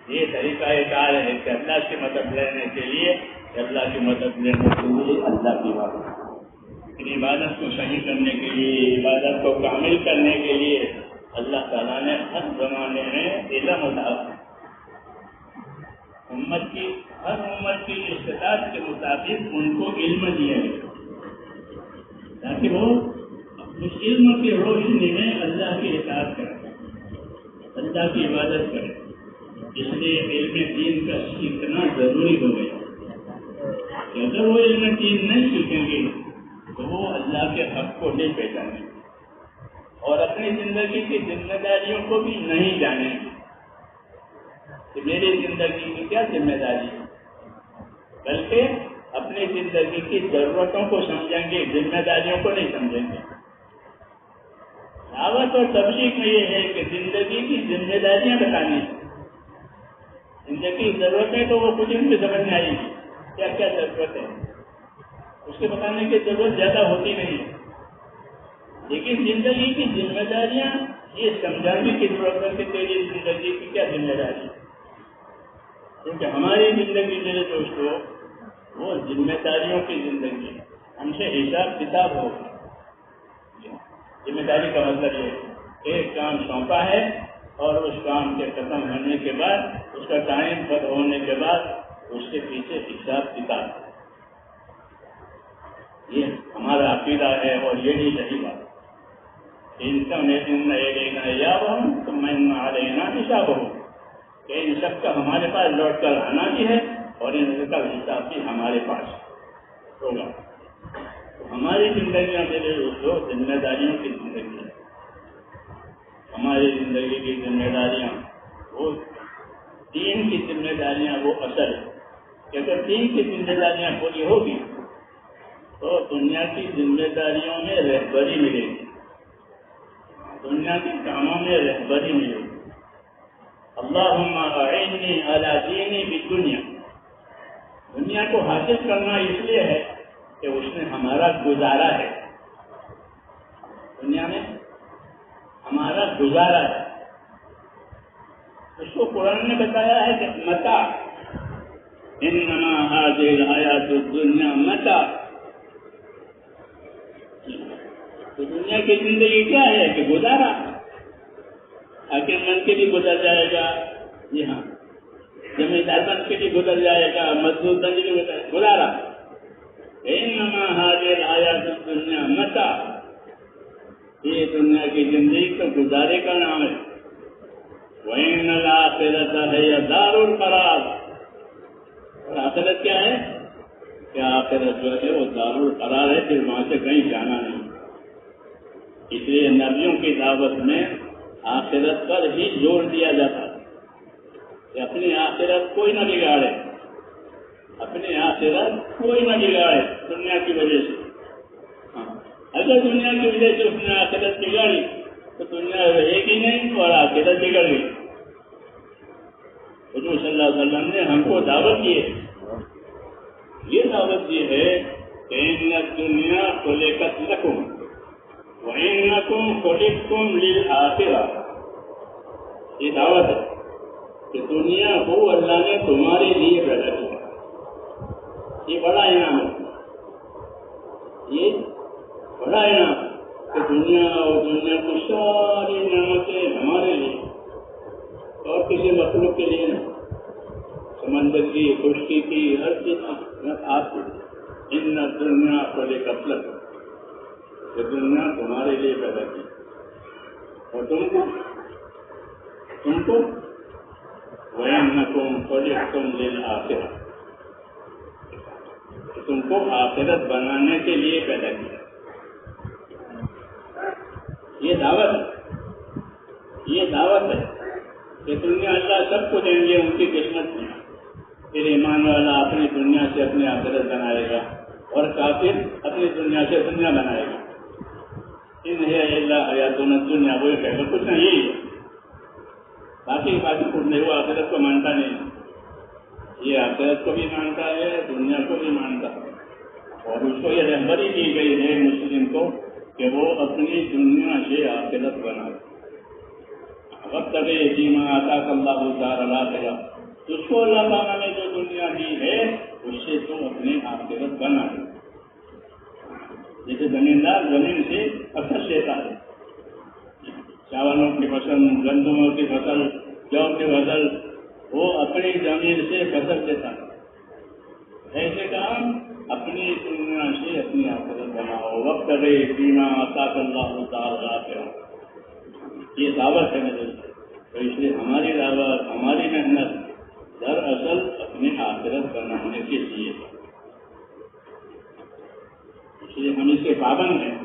S1: یہ طریقہ کار ہے کہ اللہ کی مدد لینے کے لیے، اللہ کی مدد لینے کے لیے اللہ کی عبادت، عبادت کو صحیح کرنے کے لیے، عبادت کو کامل کرنے کے لیے اللہ تعالیٰ نے ہر زمانے میں علم عطا ہر امت کی استطاعت کے مطابق ان کو علم دیا ہے، تاکہ وہ اس علم کی روشنی میں اللہ کی اطاعت کریں، اللہ کی عبادت کریں۔ اس لیے علم دین کا سیکھنا ضروری ہو گیا کہ اگر وہ علم دین نہیں سیکھیں گے تو وہ اللہ کے حق کو نہیں پہچانیں گے اور اپنے اپنی زندگی کی ذمہ داریوں کو بھی نہیں جانیں گے کہ میری زندگی کی کیا ذمہ داری ہے، بلکہ اپنی زندگی کی ضرورتوں کو سمجھیں گے، ذمہ داریوں کو نہیں سمجھیں گے۔ دعوت اور تبلیغ میں یہ ہے کہ زندگی کی ذمہ داریاں بتانی ہیں، زندگی کی ضرورتیں تو وہ خود ان کی سمجھ میں آئے گی کیا کیا ضرورت ہے، اس کے بتانے کی ضرورت زیادہ ہوتی نہیں ہے، لیکن زندگی کی ذمہ داریاں یہ سمجھانے کی ضرورت ہے کہ تیری زندگی کی کیا ذمہ داری ہے، کیونکہ ہماری زندگی میرے دوستوں وہ ذمہ داریوں کی زندگی ہے، ہم سے حساب کتاب ہوگا۔ ذمہ داری کا مطلب یہ ایک کام سونپا ہے اور اس کام کے ختم ہونے کے بعد، اس کا ٹائم پر ہونے کے بعد اس کے پیچھے حساب کتاب، یہ ہمارا عقیدہ ہے اور یہی صحیح بات ہے۔ حساب ہو کہ ان سب کا ہمارے پاس لوٹ کر آنا بھی ہے اور ان کا حساب بھی ہمارے پاس ہوگا۔ ہماری زندگیاں میرے دوستوں ذمہ داریوں کی زندگی ہے۔ ہماری زندگی کی ذمہ داریاں وہ دین کی ذمہ داریاں وہ اصل ہے کہ اگر دین کی ذمہ داریاں پوری ہوگی تو دنیا کی ذمہ داریوں میں رہبری ملے گی، دنیا کے کاموں میں رہبری ملے گی۔ اللہم اعنی علی دینی بالدنیا، دنیا کو حاصل کرنا اس لیے ہے کہ اس میں ہمارا گزارا ہے، دنیا میں ہمارا گزارا ہے۔ اس کو قرآن نے بتایا ہے کہ متاع، انما هذه الحیات الدنیا متاع، تو دنیا کی زندگی کیا ہے کہ گزارا، حاکم بن کے بھی گزر جائے گا، جی ہاں، زمیندار بن کے بھی گزر جائے گا، مزدور بن کے بھی گزارا۔ انما هذه الحیات الدنیا متاع، یہ دنیا کی زندگی تو گزارے کا نام ہے۔ وَإِنَّ الْآخِرَةَ هِيَ دَارُ الْقَرَارِ، اور آخرت کیا ہے کہ آخرت جو ہے وہ دار القرار ہے، پھر وہاں سے کہیں جانا نہیں۔ اس لیے نبیوں کی دعوت میں آخرت پر ہی زور دیا جاتا ہے کہ اپنی آخرت کوئی نہ بگاڑے، اپنی آخرت کوئی نہ بگاڑے دنیا کی وجہ سے۔ اگر دنیا کی وجہ سے اس نے آخرت بگاڑی تو دنیا رہے گی نہیں اور آخرت بگڑ گئی۔ حضور صلی اللہ علیہ وسلم نے ہم کو دعوت دی ہے، یہ دعوت دی ہے کہ ان الدنیا خلقت لکم وانکم خلقتم للآخرہ، یہ دعوت ہے کہ دنیا کو اللہ نے تمہارے لیے پیدا کیا، یہ بڑا انعام ہے، یہ بڑا انعام کہ دنیا اور دنیا کی ساری نعمتیں ہمارے لیے اور کسی مخلوق کے لیے نہیں، سمندر کی، خشکی کی، ہر چیز آپ کی۔ ان دنیا خلقت لکم، کہ دنیا تمہارے لیے پیدا کی، اور تم کو وَإِنَّكُمْ خَلِقْتُمْ لِلْآخِرَةِ، تم کو آخرت بنانے کے لیے پیدا کیا۔ یہ دعوت ہے کہ دنیا اللہ سب کو دیں گے، ان کی قسمت میں پھر ایمان والا اپنی دنیا سے اپنی آخرت بنائے گا اور کافر اپنی دنیا سے دنیا بنائے گا۔ ان ہے اللہ حیاتنا الدنیا، وہی کہے گا کچھ نہیں، یہی ہے، باقی کچھ نہیں، وہ آخرت کو مانتا نہیں، یہ آخرت کو بھی مانتا ہے، دنیا کو بھی مانتا ہے، اور اس کو یہ رہبری دی گئی ہے مسلم کو کہ وہ اپنی دنیا سے آخرت بنائے۔ وابتغ فیما آتاک اللہ الدار الآخرہ، اس کو اللہ تعالیٰ نے جو دنیا دی ہے اس سے تو اپنی آخرت بنائے۔ جیسے زمیندار زمین سے فصل لیتا ہے، چاولوں کی فصل، گندموں کی فصل، جو کی فصل، وہ اپنی زمین سے فصل لیتا ہے، ایسے کام اپنی دنیا سے اپنی آخرت بناؤ۔ وابتغ فیما آتاک اللہ الدار الآخرہ، یہ دعوت ہے میرے، تو اس لیے ہماری دعوت، ہماری محنت دراصل اپنی آخرت بنانے کے لیے، اس لیے ہم اس کے پابند ہیں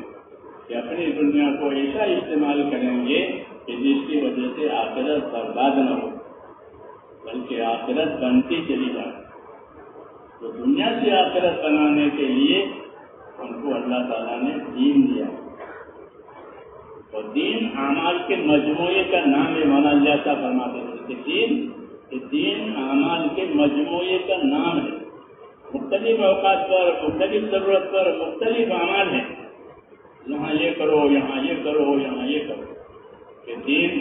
S1: کہ اپنی دنیا کو ایسا استعمال کریں گے کہ جس کی وجہ سے آخرت برباد نہ ہو بلکہ آخرت بنتی چلی جائے. تو دنیا سے آخرت بنانے کے لیے ہم کو اللہ تعالیٰ نے دین دیا. اور دین اعمال کے مجموعے کا نام ہے. مولانا اللہ صاحب فرماتے ہیں کہ دین اعمال کے مجموعے کا نام ہے. مختلف اوقات پر مختلف ضرورت پر مختلف اعمال ہیں. یہاں یہ کرو، یہاں یہ کرو، یہاں یہ کرو. کہ دین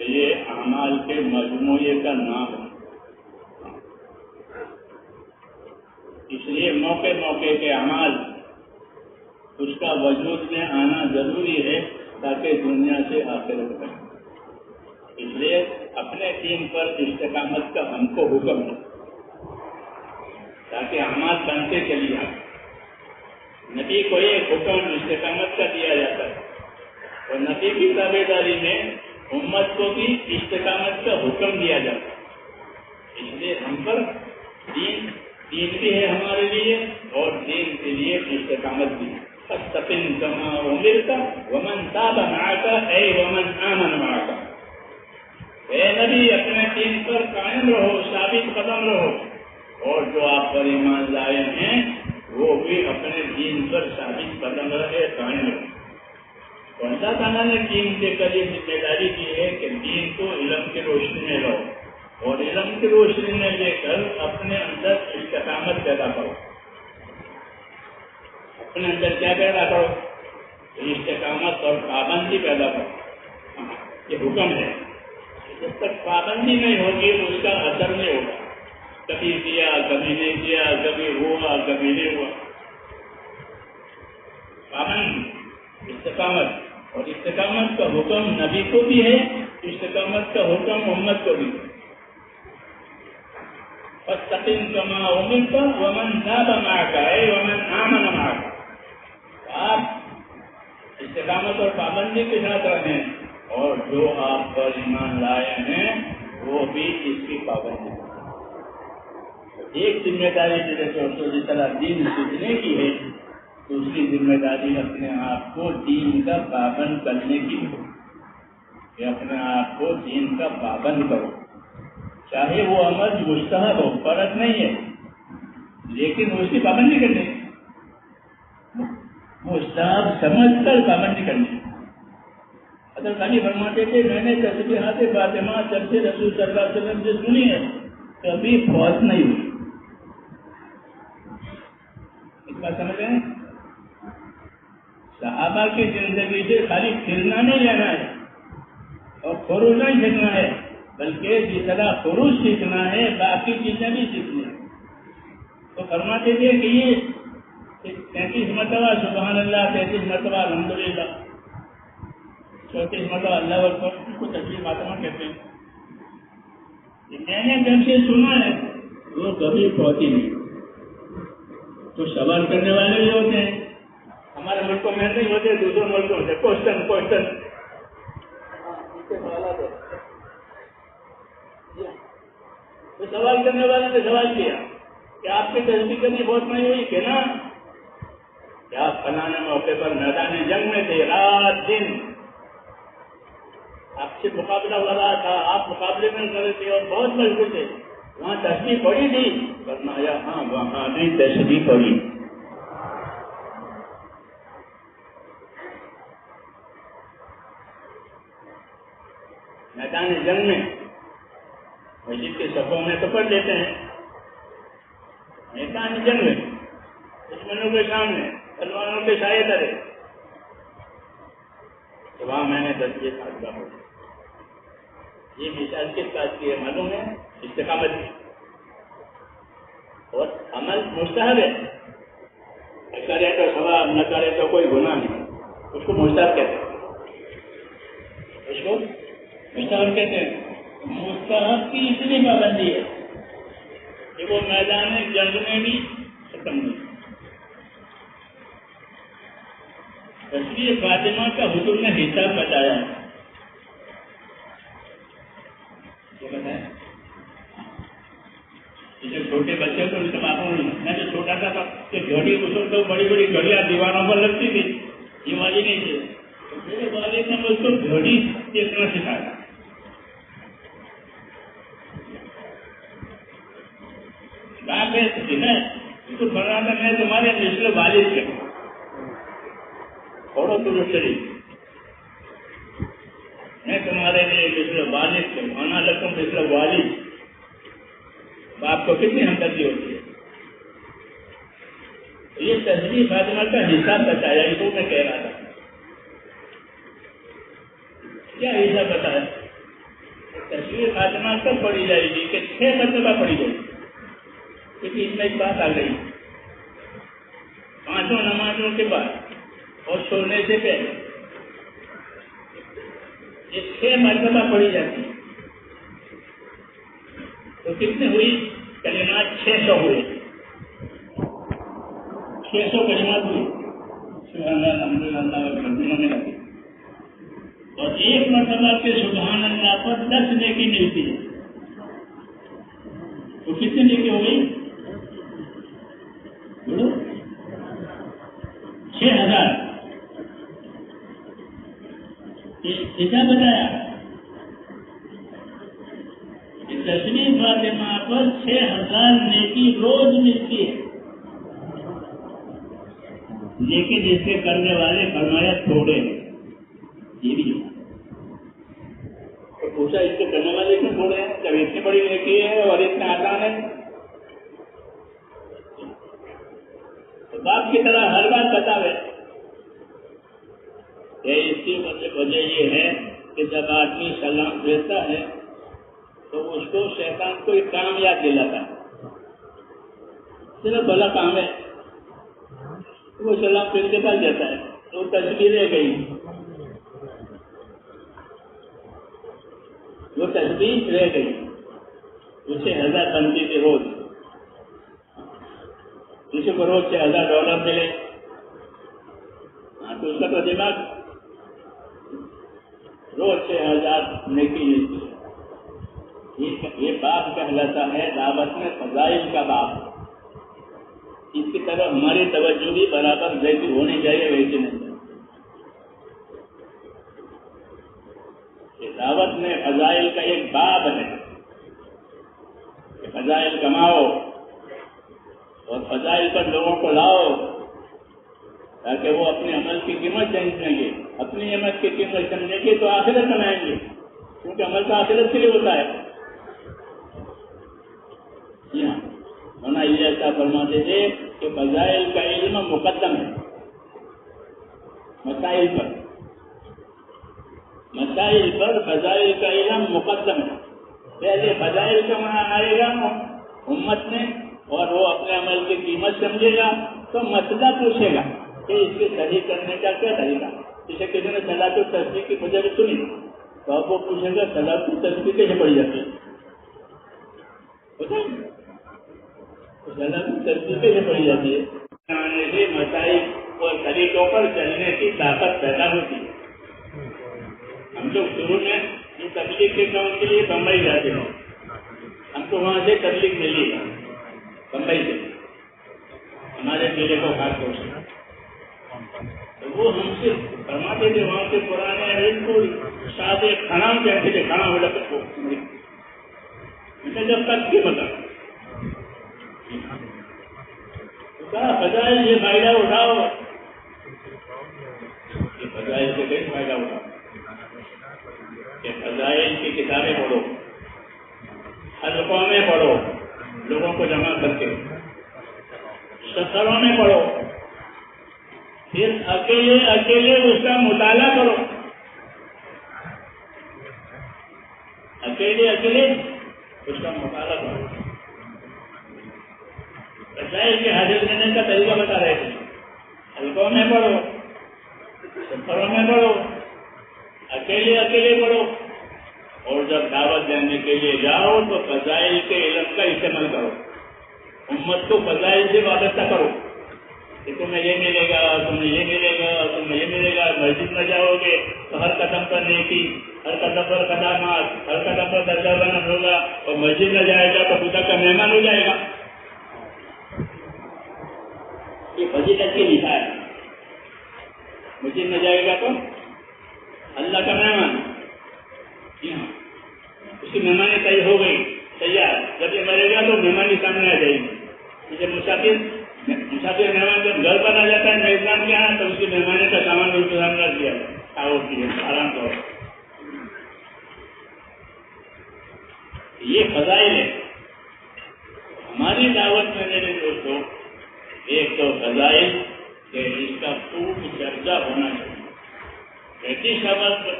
S1: یہ اعمال کے مجموعے کا نام ہے. اس لیے موقع موقع کے اعمال اس کا وجود میں آنا ضروری ہے تاکہ دنیا سے آخرت بنے. اس لیے اپنے دین پر استقامت کا ہم کو حکم ہے تاکہ اعمال بنتے چلی جائیں. نبی کو ایک حکم استقامت کا دیا جاتا ہے اور نبی کی تابعداری میں امت کو بھی استقامت کا حکم دیا جاتا ہے. اس لیے ہم پر دین بھی ہے ہمارے لیے اور دین کے لیے استقامت بھی ہے. فاستقم كما أمرت ومن تاب معك أي ومن آمن معك. اے نبی اپنے دین پر قائم رہو، ثابت قدم رہو، اور جو آپ پر ایمان لائے ہیں وہ بھی اپنے دین پر ثابت قدم رہے، قائم رہے. تو اللہ تعالیٰ نے دین کے قریب ذمہ داری کی ہے کہ دین کو علم کی روشنی میں لو اور علم کی روشنی میں لے کر اپنے اندر استقامت پیدا کرو. اپنے اندر کیا پیدا کرو؟ استقامت اور پابندی پیدا کرو. یہ حکم ہے. جب تک پابندی نہیں ہوگی اس کا اثر نہیں ہوگا. کبھی کیا، کبھی نہیں کیا، کبھی ہوا، کبھی نہیں ہوا. پابند استقامت، اور استقامت کا حکم نبی کو بھی ہے، استقامت کا حکم امت کو بھی ہے. فاستقم كما أمرت ومن تاب معك أي ومن آمن معك. آپ استقامت اور پابندی کے ساتھ رہیں اور جو آپ پر ایمان لائے ہیں وہ بھی اس کی پابندی کریں. ایک ذمہ داری جس طرح دین سیکھنے کی ہے، دوسری ذمہ داری اپنے آپ کو دین کا پابند کرنے کی ہے. کہ اپنے آپ کو دین کا پابند کرو، چاہے وہ عمل مستحب ہو، فرض نہیں ہے، لیکن اس کی پابندی کرنی ہے. مستحب سمجھ کر پابندی کرنی. حضرت علی فرماتے تھے میں نے تسبیحات فاطمہ جب سے رسول صلی اللہ علیہ وسلم سے سنی ہے کبھی فوت نہیں ہوئی. اس بات سمجھ رہے ہیں؟ صحابہ کی زندگی سے خالی پھرنا نہیں لینا ہے اور خروج نہیں سیکھنا ہے، بلکہ جس طرح خروج سیکھنا ہے باقی چیزیں بھی سیکھنی ہے. تو فرماتے تھے کہ یہ 33 مرتبہ سبحان اللہ، 33 مرتبہ الحمدللہ، 34 مرتبہ اللہ اکبر، اس کو تسبیح فاطمہ کہتے ہیں. میں نے جب سے سنا ہے وہ کبھی پہنچی نہیں. تو سوال کرنے والے بھی ہوتے ہیں، ہمارے ملکوں میں نہیں ہوتے، دوسرے ملکوں سے کوشچن تو سوال کرنے والے نے سوال کیا کہ آپ کی تصدیق کرنی بہت نہیں ہوئی کہ نا، کیا آپ فلانے موقع پر میدان جنگ میں تھے، رات دن آپ سے مقابلہ ہو رہا تھا، آپ مقابلے میں کر رہے تھے اور بہت مشغول تھے، وہاں تصدیق پڑی تھی؟ فرمایا ہاں وہاں بھی تصدیق پڑی. میدان جنگ میں مسجد کے صفوں میں تو پڑھ لیتے ہیں، میدان جنگ میں دشمنوں کے سامنے تلواروں کے سائے تلے تو وہاں میں نے تصدیق فاطمہ پڑھی. یہ مثال کس بات کی ہے معلوم ہے؟ استقامت کی. اور عمل مستحب ہے، کرے تو ثواب، نہ کرے تو کوئی گناہ نہیں. اس کو مستحب کہتے ہیں. اس کو مستحب کہتے ہیں. مستحب کی اس لیے پابندی ہے کہ وہ میدان جنگ میں بھی ختم نہیں. اس لیے فاطمہ کا حضور نے حساب بتایا ہے. جیسے چھوٹے بچے کو اس کا معلوم نہیں. میں جو چھوٹا تھا کہ گھڑی تو بڑی بڑی گھڑیاں دیواروں پر لگتی تھی، یہ والی نہیں تھی. میرے والد نے اس کو گھڑی دیکھنا سکھایا. بات ہے اس کو فرماتا میں تمہارے مثل والد کے پڑھو درود شریف. میں تمہارے لیے مثل والد کے انا لکم مثل والد. باپ کو کتنی ہمدردی ہوتی ہے. یہ تسبیح فاطمہ کا حساب بتایا. اس کو میں کہہ رہا تھا کیا حساب بتایا. تسبیح فاطمہ کب پڑھی جائے گی کہ 6 مرتبہ پڑھی جائے گی. کیونکہ اس میں ایک بات آ گئی 5 نمازوں کے بعد اور سونے سے پہلے یہ 6 مرتبہ پڑھی جاتی ہے. تو کتنے ہوئی کلمات 600 ہوئے. 600 کلمات ہوئی. سبحان اللہ الحمد للہ میں لگی. اور ایک مرتبہ کے سبحان اللہ پر 10 نیکی ملتی ہے. تو کتنی نیکی ہو گئی 6000. کیا بتایا تسبیح فاطمہ پر 6000 نیکی روز ملتی ہے. لیکن اس کے کرنے والے فرمایا تھوڑے. یہ بھی تو پوچھا اس کے کرنے والے کیوں تھوڑے ہیں جب اتنی بڑی نیکی ہے اور اتنا آسان ہے. تو باپ کی طرح ہر بات بتاوے. اس کی وجہ یہ ہے کہ جب آدمی سلام دیتا ہے تو اس کو شیطان کو ایک کام یاد دلاتا ہے. صرف بھلا کام ہے. وہ سلام پھر کے پاس جاتا ہے تو تسبیح رہ گئی. وہ تسبیح رہ گئی. اسے 1000 بنتی تھی روز. کسی کو روز $6000 ملے تو اس کا تو دماغ روز 6000 نیکی ملتی ہے. یہ باپ کہلاتا ہے دعوت میں فضائل کا باپ. اس کی طرف ہماری توجہ بھی برابر جیسی ہونی چاہیے ویسی نہیں. یہ دعوت میں فضائل کا ایک باب ہے کہ فضائل کماؤ اور فضائل پر لوگوں کو لاؤ تاکہ وہ اپنے عمل کی قیمت سمجھیں گے. اپنی عمل کی قیمت سمجھیں گے تو آخرت بنائیں گے کیونکہ عمل کا آخرت کے لیے ہوتا ہے. جی ہاں ہونا یہ ایسا فرماتے تھے کہ فضائل کا علم مقدم ہے مسائل پر فضائل کا علم مقدم ہے. پہلے فضائل کا معنی آئے گا امت میں اور وہ اپنے عمل کی قیمت سمجھے گا تو مسئلہ پوچھے گا کہ اس کے صحیح کرنے کا کیا طریقہ. جسے کسی نے صلاۃ التسبیح کی وجہ سے سنی تو اب وہ پوچھے گا صلاۃ التسبیح کیسے پڑھی جاتی ہے. صلاۃ التسبیح کیسے پڑھی جاتی ہے. مسائل اور طریقوں پر چلنے کی طاقت پیدا ہوتی ہے. ہم لوگ شروع میں یہ تبلیغ کے کام کے لیے بمبئی جاتے ہیں. ہم کو وہاں سے تبلیغ ملی بمبئی سے ہمارے میرے کو خاص طور سے. تو وہ ہم سے فرماتے تھے وہاں کے پرانے بالکل سادے کھانا کہتے تھے. کھانا ہو جاتا جب تک کے بتا فضائل یہ فائدہ اٹھاؤ. یہ فضائل سے کئی فائدہ اٹھاؤ کہ فضائل کی کتابیں پڑھو, حلقوں میں پڑھو, لوگوں کو جمع کر کے سفروں میں پڑھو, پھر اکیلے اس کا مطالعہ کرو. اکیلے اس کا مطالعہ کرو. فضائل کے حاصل کرنے کا طریقہ بتا رہے تھے. حلقوں میں پڑھو, سفروں میں پڑھو, اکیلے پڑھو, اور جب دعوت دینے کے لیے جاؤ تو فضائل کے علم کا استعمال کرو. امت کو فضائل سے وابستہ کرو کہ تمہیں یہ ملے گا, تمہیں یہ ملے گا, تمہیں یہ ملے گا. مسجد میں جاؤ گے تو ہر قدم پر نیکی, ہر قدم پر خدمات, ہر قدم پر درجہ بلند ہوگا. اور مسجد میں جائے گا تو خدا کا مہمان ہو جائے گا. یہ فضیلت کی لکھا ہے. مسجد میں جائے گا تو اللہ کا مہمان، جی ہاں، اس کی مہمانی طے ہو گئی، تیار، جب یہ مرے گا تو مہمانی سامنے آ جائے گی. جب مسافر مہمان جب گھر پر آ جاتا ہے میزبان کے یہاں، تو اس کی مہمانی کا سامان اس کو سامنے دیا کھاؤ پیے آرام کرو. یہ فضائل ہے ہماری دعوت میں. میرے دوستوں، ایک تو فضائل کہ اس کا خوب چرچا ہونا چاہیے.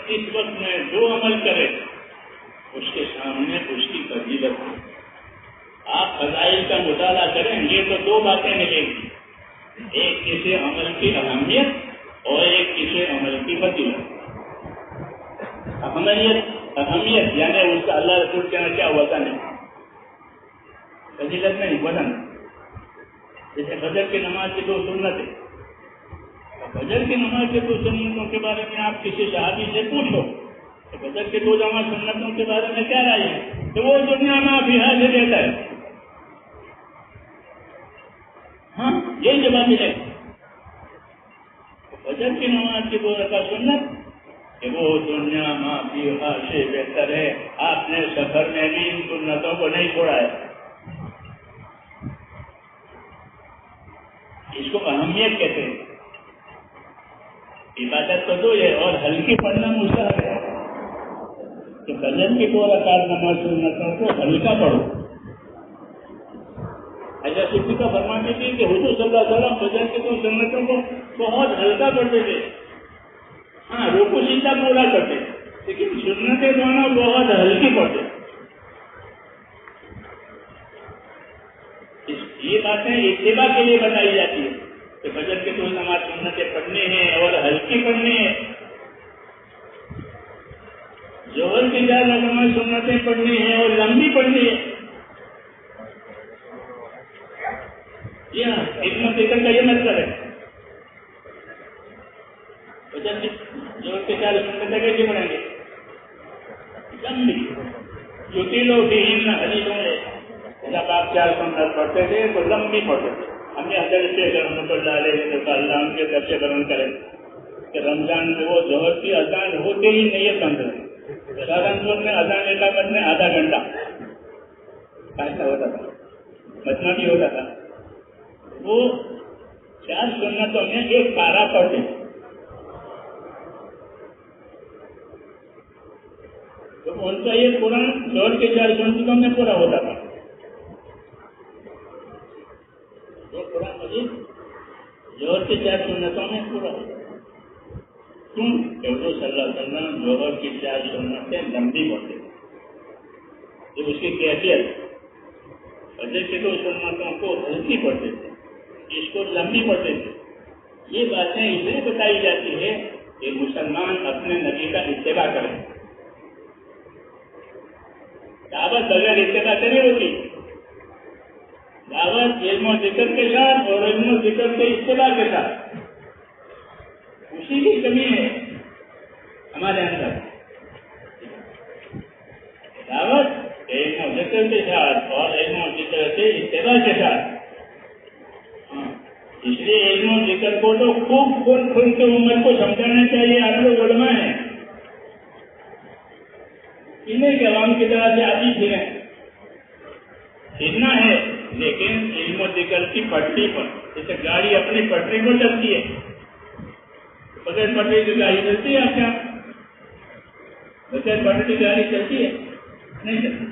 S1: اس وقت میں جو عمل کرے اس کے سامنے اس کی فضیلت ہے. آپ فضائل کا مطالعہ کریں گے تو دو باتیں ملیں گی، ایک کسی عمل کی اہمیت اور ایک کسی عمل کی فضیلت. اہمیت یعنی اس کا اللہ رسول کے یہاں کیا وزن ہے، فضیلت نہیں وزن. جیسے فجر کی نماز کی 2 سنت ہے، فجر کی نماز کے 2 سنتوں کے بارے میں آپ کسی صحابی سے پوچھو تو فجر کے 2 سنتوں کے بارے میں کیا رائے ہے کہ وہ دنیا میں آپ یہاں سے دیتا ہے. ہاں یہی جواب ملے. فجر کی نماز کی 2 رکعت سنت کہ وہ دنیا ماں فیہا سے بہتر ہے. آپ نے سفر میں بھی ان سنتوں کو نہیں چھوڑا ہے. اس کو اہمیت کہتے ہیں. عبادت تو 2 ہے اور ہلکی پڑھنا مستحب ہے. تو فجر کی 2 رکعت نماز سنتوں کو ہلکا پڑھو. حضرت صدیقہ کا فرماتے تھے کہ حضور صلی اللہ علیہ وسلم فجر کی 2 سنتوں کو بہت ہلکا پڑھتے تھے. ہاں رکوع سجدہ پورا کرتے لیکن سنتیں دونوں بہت ہلکی پڑھتے. یہ باتیں اتباع کے لیے بتائی جاتی ہے کہ فجر کے 2 نماز سنتیں پڑھنے ہیں اور ہلکی پڑھنے ہیں. ظہر کی 4 نماز سنتیں پڑھنی ہیں اور لمبی پڑھنی ہے. ظہر کا یہ مطلب ہے. ظہر کے 4 سنتیں کیسے پڑھیں گے؟ لمبی. یطیلوا فیہن حدیثوں میں جب آپ 4 سنت پڑھتے تھے تو لمبی پڑھتے تھے. ہم نے حضرت شیخ رحمۃ اللہ علیہ اللہ کے درس بیان کریں کہ رمضان میں وہ ظہر کی اذان ہوتے ہی نیت بند ہے. سہارنپور میں اذان اقامت میں آدھا گھنٹہ ایسا ہوتا تھا، بچنا بھی ہوتا تھا. وہ 4 سنتوں میں ایک پارا پڑھتے تو ان کا یہ قرآن ظہر کے 4 سنتوں میں پورا ہوتا تھا. قرآن مجید ظہر کے 4 سنتوں میں پورا ہوتا. کیوں کہ حضور صلی اللہ علیہ وسلم ظہر کی 4 سنتیں لمبی پڑھتے تھے. یہ اس کی کیفیت. فجر کی 2 سنتوں کو ہلکی پڑھتے تھے، اس کو لمبی پڑھتے تھے. یہ باتیں اس لیے بتائی جاتی ہے کہ مسلمان اپنے نبی کا اتباع کریں. دعوت بغیر اتباع سے نہیں ہوتی. دعوت علم و ذکر کے ساتھ اور علم و ذکر کے اتباع کے ساتھ. اسی کی کمی ہے ہمارے اندر. دعوت علم و ذکر کے ساتھ اور علم و ذکر کے اتباع کے ساتھ. اس لیے علم و ذکر کو تو خوب کھل کے امت کو سمجھانا چاہیے. آپ لوگ علماء ہیں، انہیں کے عوام کی طرح سے آتی پھریں. اتنا ہے لیکن علم و ذکر کی پٹری پر، جیسے گاڑی اپنی پٹری پر چلتی ہے، بغیر پٹری کی گاڑی چلتی ہے؟ آپ کیا بغیر پٹری کی گاڑی چلتی ہے؟ نہیں چلتی.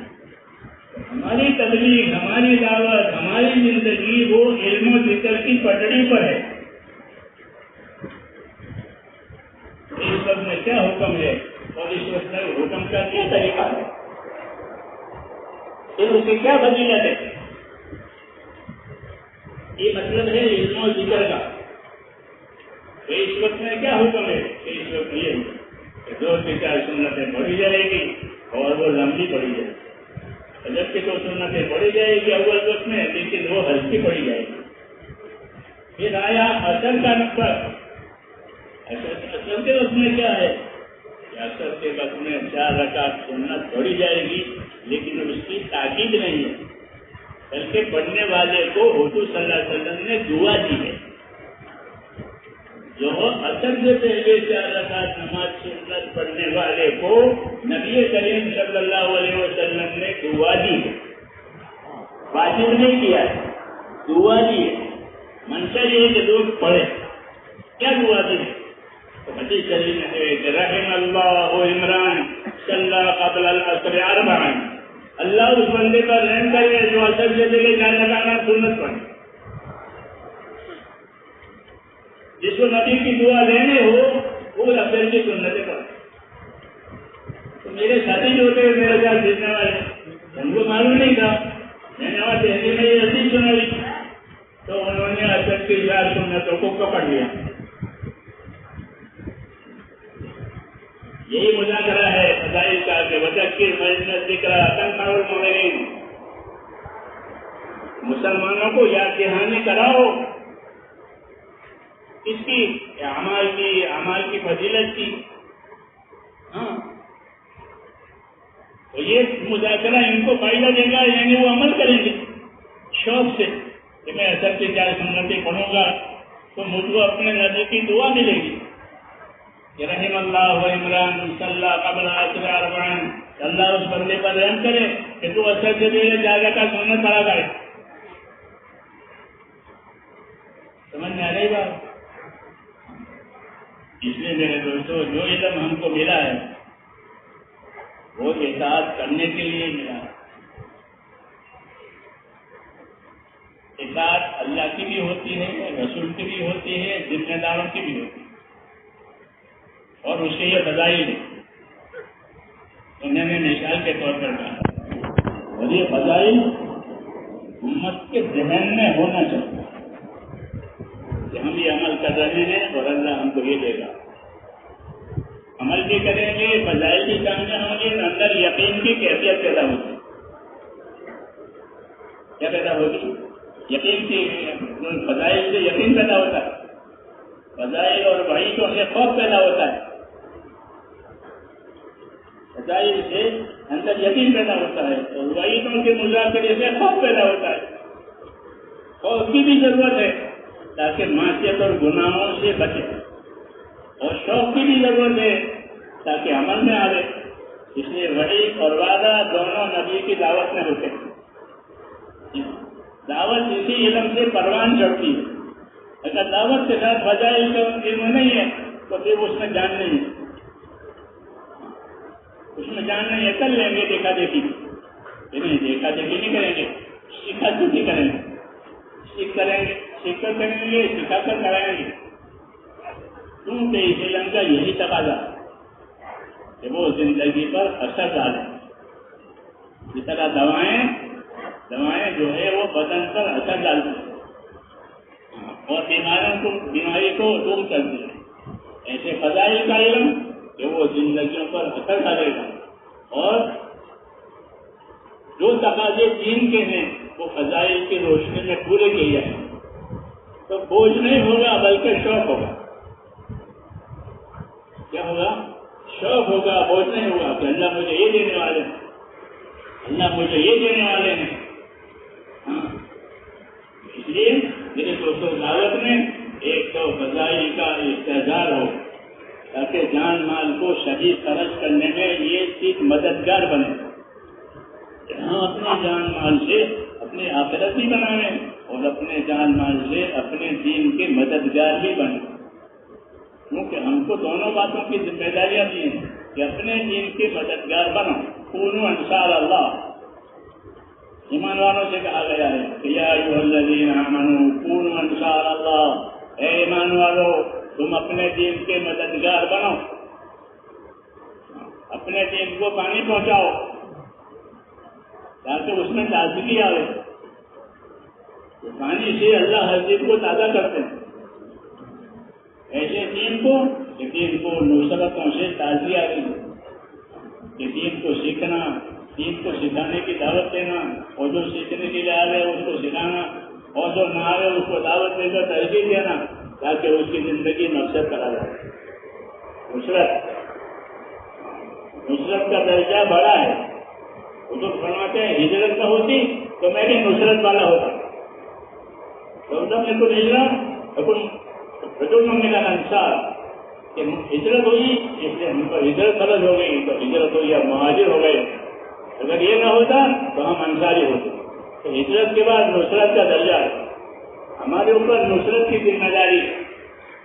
S1: ہماری تبلیغ، ہماری دعوت، ہماری زندگی وہ علم و ذکر کی پٹڑی پر ہے. اس وقت میں کیا حکم ہے اور اس وقت میں حکم کا کیا طریقہ ہے، اس کی کیا فضیلت ہے. یہ مطلب ہے علم و ذکر کا. اس وقت میں کیا حکم ہے؟ اس وقت یہ کہ 2 سے 4 سنتیں پڑھی جائے گی اور وہ لمبی پڑھی جائے گی. فجر کی 2 سنتیں پڑھی جائے گی اول وقت میں، لیکن وہ ہلکی پڑھی جائے گی. پھر آیا اثر کا نقطہ. اثر کے وقت میں کیا ہے کہ اثر کے وقت میں 4 رکعت سنت پڑھی جائے گی، لیکن اس کی تاکید نہیں ہے، بلکہ پڑھنے والے کو حضور صلی اللہ علیہ وسلم نے دعا دی ہے. جو اثر سے پہلے 4 رکعت نماز سنت پڑھنے والے کو نبی کریم صلی اللہ علیہ وسلم نے دعا دی ہے، واجب نہیں کیا ہے، دعا دی ہے۔ منشا یہ ہے کہ لوگ پڑھے، کیا دعا دی ہے؟ تو حدیث شریف میں ہے کہ رحم اللہ عمران صلی قبل العصر 4، اللہ اس بندے پر رحم کرے جو اثر سے پہلے 4 رکعت سنت پڑھے۔ جس کو نبی کی دعا لینے ہو وہ اثر کی سنتیں پڑھے۔ تو میرے ساتھی جو ہوتے ہیں میرے ساتھ جیتنے والے، ان کو معلوم نہیں تھا، میں نے وہاں دہلی میں یہ حدیث سنائی تو انہوں نے اثر کی 4 سنتوں کو پکڑ لیا۔ یہی مذاکرہ ہے فضائل کا کہ وذکر فإن الذکر تنفع المؤمنین، مسلمانوں کو یاد دہانی کراؤ اس کی اعمال کی فضیلت کی۔ ہاں تو یہ مذاکرہ ان کو فائدہ دے گا، یعنی وہ عمل کریں گے شوق سے کہ میں اثر کی 4 سنتیں پڑھوں گا تو مجھ کو اپنے نبی کی دعا ملے گی کہ رحم اللہ و عمران صلی قبل العصر 4، اللہ اس بندے پر رحم کرے کہ تو اثر سے پہلے 4 رکعت سنت پڑھا کرے۔ سمجھ میں آ رہی بات؟ اس لیے میرے دوستوں جو علم ہم کو ملا ہے وہ اطاعت کرنے کے لیے ملا ہے۔ اطاعت اللہ کی بھی ہوتی ہے، رسول کی بھی ہوتی ہے، ذمہ داروں کی بھی ہوتی ہے، اور اس کے یہ فضائل انہوں نے مثال کے طور پر کہا، اور یہ فضائل امت کے ذہن میں ہونا چاہیے کہ ہم یہ عمل کر رہے ہیں اور اللہ ہم کو یہ دے گا۔ عمل بھی کریں گے، فضائل بھی سامنے ہوں گے، اندر یقین کی کیفیت پیدا ہوگی۔ کیا پیدا ہوگی؟ یقین کی، فضائل سے یقین پیدا ہوتا ہے، فضائل اور وعیدوں سے خوف پیدا ہوتا ہے، فضائل سے اندر یقین پیدا ہوتا ہے اور وعیدوں کے مذاکرے سے خوف پیدا ہوتا ہے۔ خوف کی بھی ضرورت ہے تاکہ معصیت اور گناہوں سے بچے، اور شوق کی بھی ضرورت ہے تاکہ عمل میں آئے۔ اس لیے وعید اور وعدہ دونوں نبی کی دعوت میں ہوتے ہیں۔ دعوت اسی علم سے پروان چڑھتی ہے۔ اگر دعوت کے ساتھ فضائل کا علم نہیں ہے تو پھر اس میں جان نہیں ہے، اس میں جان نہیں ہے۔ کر لیں گے دیکھا دیکھی، نہیں دیکھا دیکھی نہیں کریں گے، سیکھا سیکھی کریں گے، سیکھ کریں گے، سیکھ کر کریں گے، سکھا کر کرائیں گے، کیونکہ اس علم کا یہی تقاضا کہ وہ زندگی پر اثر ڈالیں۔ جس طرح دوائیں جو ہے وہ بدن پر اثر ڈالتی ہیں اور بیماری کو دور کرتی ہے، ایسے فضائل کا علم کہ وہ زندگیوں پر اثر ڈالے گا، اور جو تقاضے دین کے ہیں وہ فضائل کی روشنی میں پورے کیے جائیں تو بوجھ نہیں ہوگا بلکہ شوق ہوگا۔ کیا ہوگا؟ شوق ہوگا، بوجھ نہیں ہوگا کہ اللہ مجھے یہ دینے والے ہیں، اللہ مجھے یہ دینے والے ہیں۔ اس لیے میرے دوستوں دعوت میں 100 فضائل کا استحضار ہو تاکہ جان مال کو شدید خرچ کرنے میں یہ چیز مددگار بنے کہ ہم اپنے جان مال سے اپنی آخرت بھی بنائیں اور اپنے جان مال سے اپنے دین کے مددگار بھی بنیں، کیونکہ ہم کو دونوں باتوں کی ذمہ داریاں دی ہیں کہ اپنے دین کے مددگار بنو۔ کونوا انصار اللہ، ایمان والوں سے کہا گیا ہے کہ یا ایھا الذین آمنوا کونوا انصار اللہ، اے ایمان والو تم اپنے دین کے مددگار بنو، اپنے دین کو پانی پہنچاؤ تاکہ اس میں تازگی آئے۔ پانی سے اللہ ہر چیز کو تازہ کرتے ہیں، ایسے دین کو نصرتوں سے تازگی آتی ہے کہ دین کو سیکھنا، دین کو سکھانے کی دعوت دینا، اور جو سیکھنے کے لیے آ رہے اس کو سکھانا، اور جو نہ آ رہے اس کو دعوت دے کر ترغیب دینا تاکہ اس کی زندگی مقصد کرا جائے۔ نصرت کا درجہ بڑا ہے، حضور فرماتے ہیں ہجرت کا ہوتی تو میں بھی نصرت والا ہوتا، میں کو ہجرت رجل من الانصار کہ ہجرت ہوئی اس لیے ہم کو ہجرت فرض ہو گئی تو ہجرت ہوئی اب مہاجر ہو گئے. اگر یہ نہ ہوتا تو ہم انصاری ہوتے. تو ہجرت کے بعد نصرت کا درجہ ہے. ہمارے اوپر نصرت کی ذمہ داری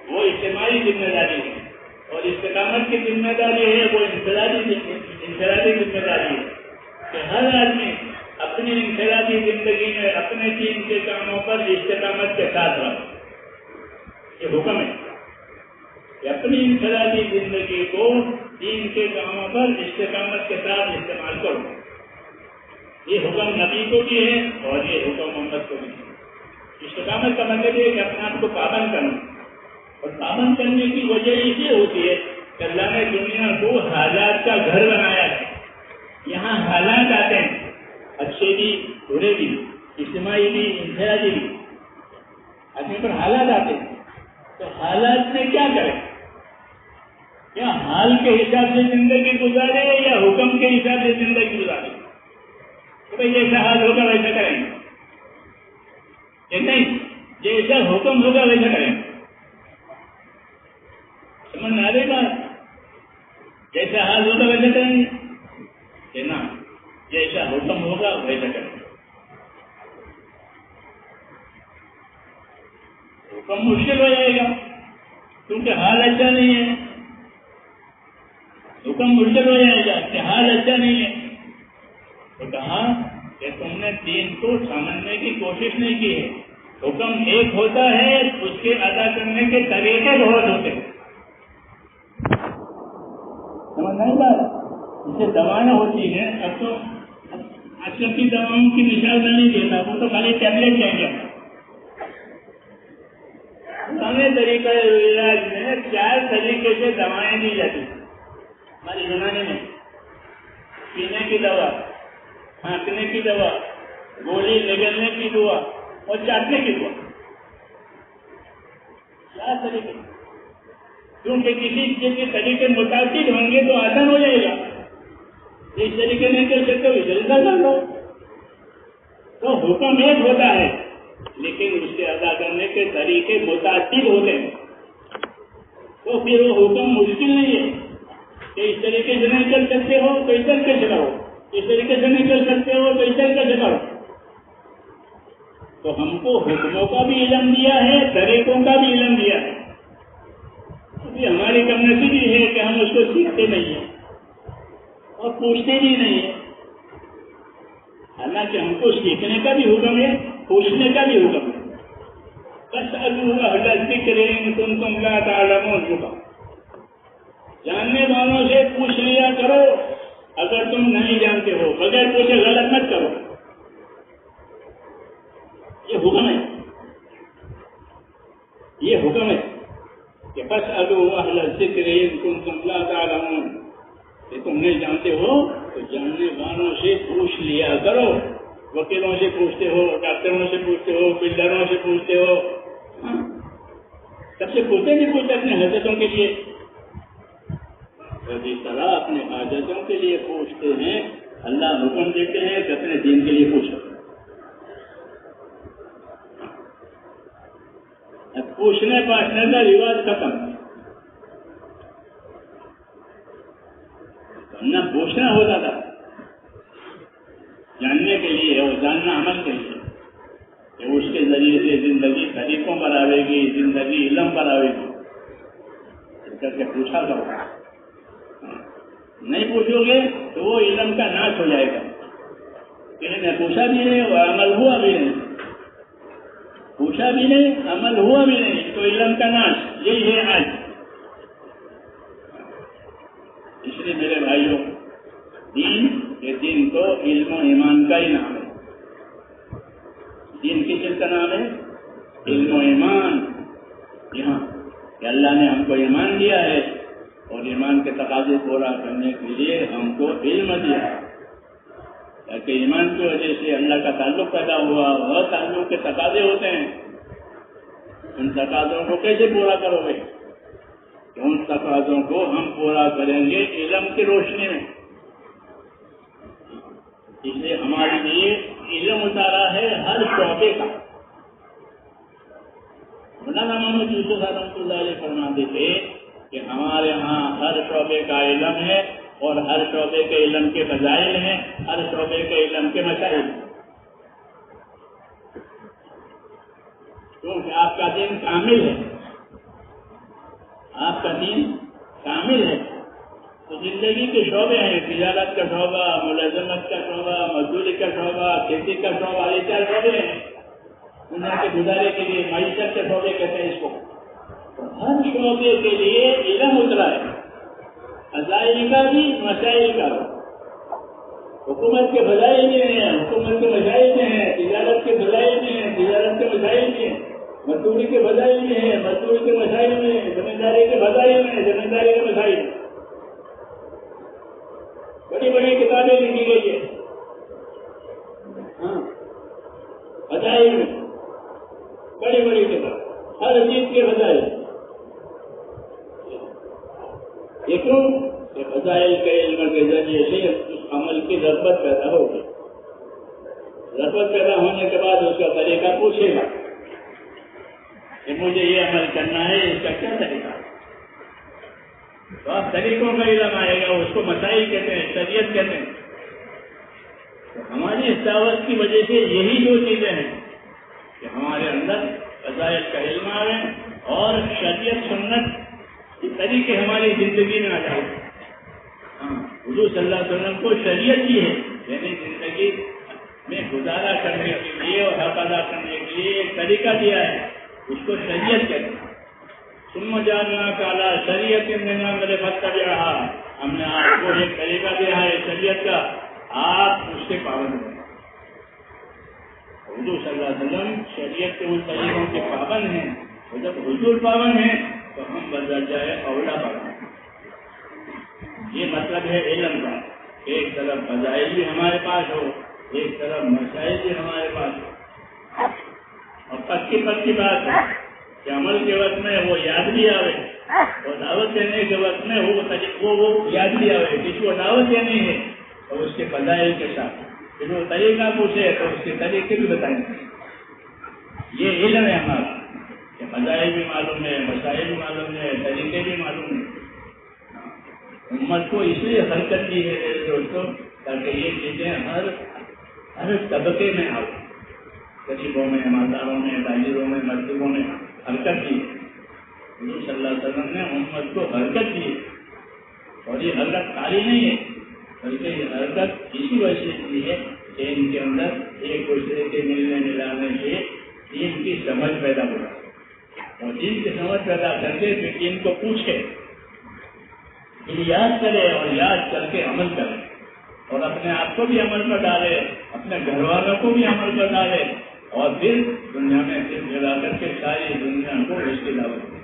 S1: وہ اجتماعی ذمہ داری ہے اور استقامت کی ذمہ داری ہے وہ انفرادی ذمہ داری ہے کہ ہر آدمی اپنی انفرادی زندگی میں اپنے دین کے کاموں پر استقامت کے ساتھ رہے. یہ حکم ہے کہ اپنی انفرادی زندگی کو دین کے کاموں پر استقامت کے ساتھ استعمال کرو. یہ حکم نبی کو بھی ہے اور یہ حکم محمد کو بھی ہے. استقامت کا مطلب ہے کہ اپنے آپ کو پابند کرنا اور پابند کرنے کی وجہ یہ ہوتی ہے کہ اللہ نے دنیا کو حالات کا گھر بنایا ہے. یہاں حالات آتے ہیں اچھے بھی برے بھی اجتماعی بھی انفرادی بھی آدمی پر حالات آتے ہیں. تو حالات میں کیا کریں؟ کیا حال کے حساب سے زندگی گزارے یا حکم کے حساب سے زندگی گزارے کہ بھائی جیسا حال ہوگا ویسا کریں گے؟ نہیں، جیسا حکم ہوگا ویسا کریں گے. سمجھ میں آ رہی بات؟ جیسا حال ہوگا ویسا کریں گے کہ نا جیسا حکم ہوگا ویسا کریں گے. حکم مشکل ہو جائے گا کیونکہ حال اچھا نہیں ہے. حکم مشکل ہو جائے گا کہ حال اچھا نہیں ہے. تو کہا کہ تم نے دین کو سمجھنے کی کوشش نہیں کی ہے. حکم ایک ہوتا ہے اس کے ادا کرنے کے طریقے بہت ہوتے ہیں. سمجھ نہیں بات؟ جسے دوائیں ہوتی ہیں اب تو آج کل کی دواؤں کی مثال میں نہیں دیتا وہ تو خالی ٹیبلٹ چاہیے. پرانے طریقہ علاج میں 4 طریقے سے دوائیں دی جاتی ہماری یونانی میں. پینے کی دوا، پھینکنے کی دوا، گولی نگلنے کی دوا اور چاٹنے کی دوا. 4 طریقے. کیونکہ کسی چیز کے طریقے متعدد ہوں گے تو آسان ہو جائے گا. اس طریقے نہیں کر سکتے ہو جلدی کر لو. تو حکم ایک ہوتا ہے لیکن اس کے ادا کرنے کے طریقے متعدد ہوتے ہیں. تو پھر وہ حکم مشکل نہیں ہے کہ اس طریقے سے نہیں چل سکتے ہو تو اس طریقے سے کرو، اس طریقے سے نہیں چل سکتے ہو تو اس طریقے سے کرو. تو ہم کو حکموں کا بھی علم دیا ہے، طریقوں کا بھی علم دیا ہے. ابھی ہماری کم نصیبی ہے کہ ہم اس کو سیکھتے نہیں ہیں اور پوچھتے بھی نہیں ہیں. حالانکہ ہم کو سیکھنے کا بھی حکم ہے، پوچھنے کا بھی حکم ہے. بس اہل الذکر ان کنتم لا تعلمون. جاننے والوں سے پوچھ لیا کرو اگر تم نہیں جانتے ہو، بغیر پوچھے غلط مت کرو. یہ حکم ہے، یہ حکم ہے کہ بس اہل الذکر ان کنتم لا تعلمون. کہ تم نہیں جانتے ہو تو جاننے والوں سے پوچھ لیا کرو. وکیلوں سے پوچھتے ہو، ڈاکٹروں سے پوچھتے ہو، بلڈروں سے پوچھتے ہو، سب سے پوچھتے نہیں پوچھتے اپنے حاجتوں کے لیے. جس طرح اپنے حاجتوں کے لیے پوچھتے ہیں اللہ حکم دیتے ہیں کہ اپنے دین کے لیے پوچھو. پوچھنے پاچھنے کا رواج ختم. نہ پوچھنا ہوتا تھا جاننے کے لیے اور جاننا عمل کے لیے کہ اس کے ذریعے سے زندگی طریقوں پر آئے گی، زندگی علم پر آئے گی. اس کر کے پوچھا کرو. نہیں پوچھو گے تو وہ علم کا ناش ہو جائے گا. کسی نے پوچھا بھی نہیں اور عمل ہوا بھی نہیں، پوچھا بھی نہیں عمل ہوا بھی نہیں تو علم کا ناش. یہی ہے آج. اس لیے میرے بھائیوں دین تو علم و ایمان کا ہی نام ہے. دین کس چیز کا نام ہے؟ علم و ایمان. یہاں کہ اللہ نے ہم کو ایمان دیا ہے اور ایمان کے تقاضے پورا کرنے کے لیے ہم کو علم دیا ہے. تاکہ ایمان کی وجہ سے اللہ کا تعلق پیدا ہوا اور تعلق کے تقاضے ہوتے ہیں. ان تقاضوں کو کیسے پورا کرو گے؟ ان تقاضوں کو ہم پورا کریں گے علم کی روشنی میں. اس لیے ہمارے لیے علم اتارا ہے ہر شعبے کا. مولانا محمد یوسف رحمۃ اللہ علیہ فرماتے تھے کہ ہمارے یہاں ہر شعبے کا علم ہے اور ہر شعبے کے علم کے فضائل ہیں، ہر شعبے کے علم کے مسائل ہیں، کیونکہ آپ کا دین کامل ہے، آپ کا دین کامل ہے۔ تو زندگی کے شعبے ہیں، تجارت کا شعبہ، ملازمت کا شعبہ، مزدوری کا شعبہ، کھیتی کا شعبہ، یہ 4 شعبے ہیں دنیا کے گزارے کے لیے، معیشت کے شعبے کہتے ہیں اس کو۔ تو ہر شعبے کے لیے علم اترا ہے، فضائل کا بھی، مسائل کا بھی۔ حکومت کے فضائل بھی ہیں، حکومت کے مسائل بھی ہیں، تجارت کے فضائل بھی ہیں، تجارت کے مسائل بھی ہیں، مزدوری کے فضائل بھی ہیں، مزدوری کے مسائل بھی ہیں، زمینداری کے فضائل ہیں، زمینداری کے مسائل ہیں۔ بڑی بڑی کتابیں لکھی گئی ہے فضائل میں، بڑی بڑی کتاب، ہر چیز کے فضائل۔ یہ کیوں کہ فضائل کے علم کے ذریعے سے اس عمل کی رغبت پیدا ہوگی، رغبت پیدا ہونے کے بعد اس کا طریقہ پوچھے گا کہ مجھے یہ عمل کرنا ہے، اس کا کیا طریقہ ہے؟ تو آپ طریقوں کا علم آئے گا، اس کو مسائل کہتے ہیں، شریعت کہتے ہیں۔ تو ہماری اس دعوت کی وجہ سے یہی 2 چیزیں ہیں کہ ہمارے اندر فضائل کا علم آئے اور شریعت سنت کے طریقے ہماری زندگی میں آ جائے۔ حضور صلی اللہ علیہ وسلم کو شریعت کی ہے، یعنی زندگی میں گزارا کرنے کے لیے اور حق ادا کرنے کے لیے ایک طریقہ دیا ہے، اس کو شریعت کہتے ہیں۔ ثم جعلناک علی شریعۃ من الامر فاتبعها، ہم نے آپ کو ایک طریقہ دیا ہے شریعت کا، آپ اس سے پابند ہیں۔ حضور صلی اللہ علیہ وسلم شریعت کے ان طریقوں کے پابند ہیں، اور جب حضور پابند ہیں تو ہم بدرجہ اولا پابند ہیں۔ یہ مطلب ہے علم کا، ایک طرف فضائل بھی ہمارے پاس ہو، ایک طرف مسائل بھی ہمارے پاس ہو، اور پکی بات ہے کہ عمل کے وقت میں وہ یاد بھی آئے اور دعوت دینے کے وقت میں وہ یاد بھی آئے۔ کسی کو دعوت دینی ہے اور اس کے فضائل کے ساتھ پھر وہ طریقہ پوچھے تو اس کے طریقے بھی بتائیں گے۔ یہ علم ہے ہمارا کہ فضائل بھی معلوم ہے، مسائل بھی معلوم ہے، طریقے بھی معلوم ہے۔ امت کو اس لیے حرکت کی ہے میرے دوستوں تاکہ یہ چیزیں ہر طبقے میں آؤ، غریبوں میں، مالداروں میں، تاجروں میں، مزدوروں میں حرکت کی۔ حضور صلی اللہ علیہ وسلم نے امت کو حرکت کی، اور یہ حرکت خالی نہیں ہے بلکہ یہ حرکت اسی وجہ سے کی ہے کہ ان کے اندر ایک دوسرے کے ملنے ملانے سے دین کی سمجھ پیدا ہو، اور دین کی سمجھ پیدا کر کے پھر دین کو پوچھے، پھر یاد کرے اور یاد کر کے عمل کرے، اور اپنے آپ کو بھی عمل پر ڈالے، اپنے گھر والوں کو بھی عمل پر ڈالے، اور پھر دنیا میں پھر جلا کر کے ساری دنیا کو اس کی دعوت دے۔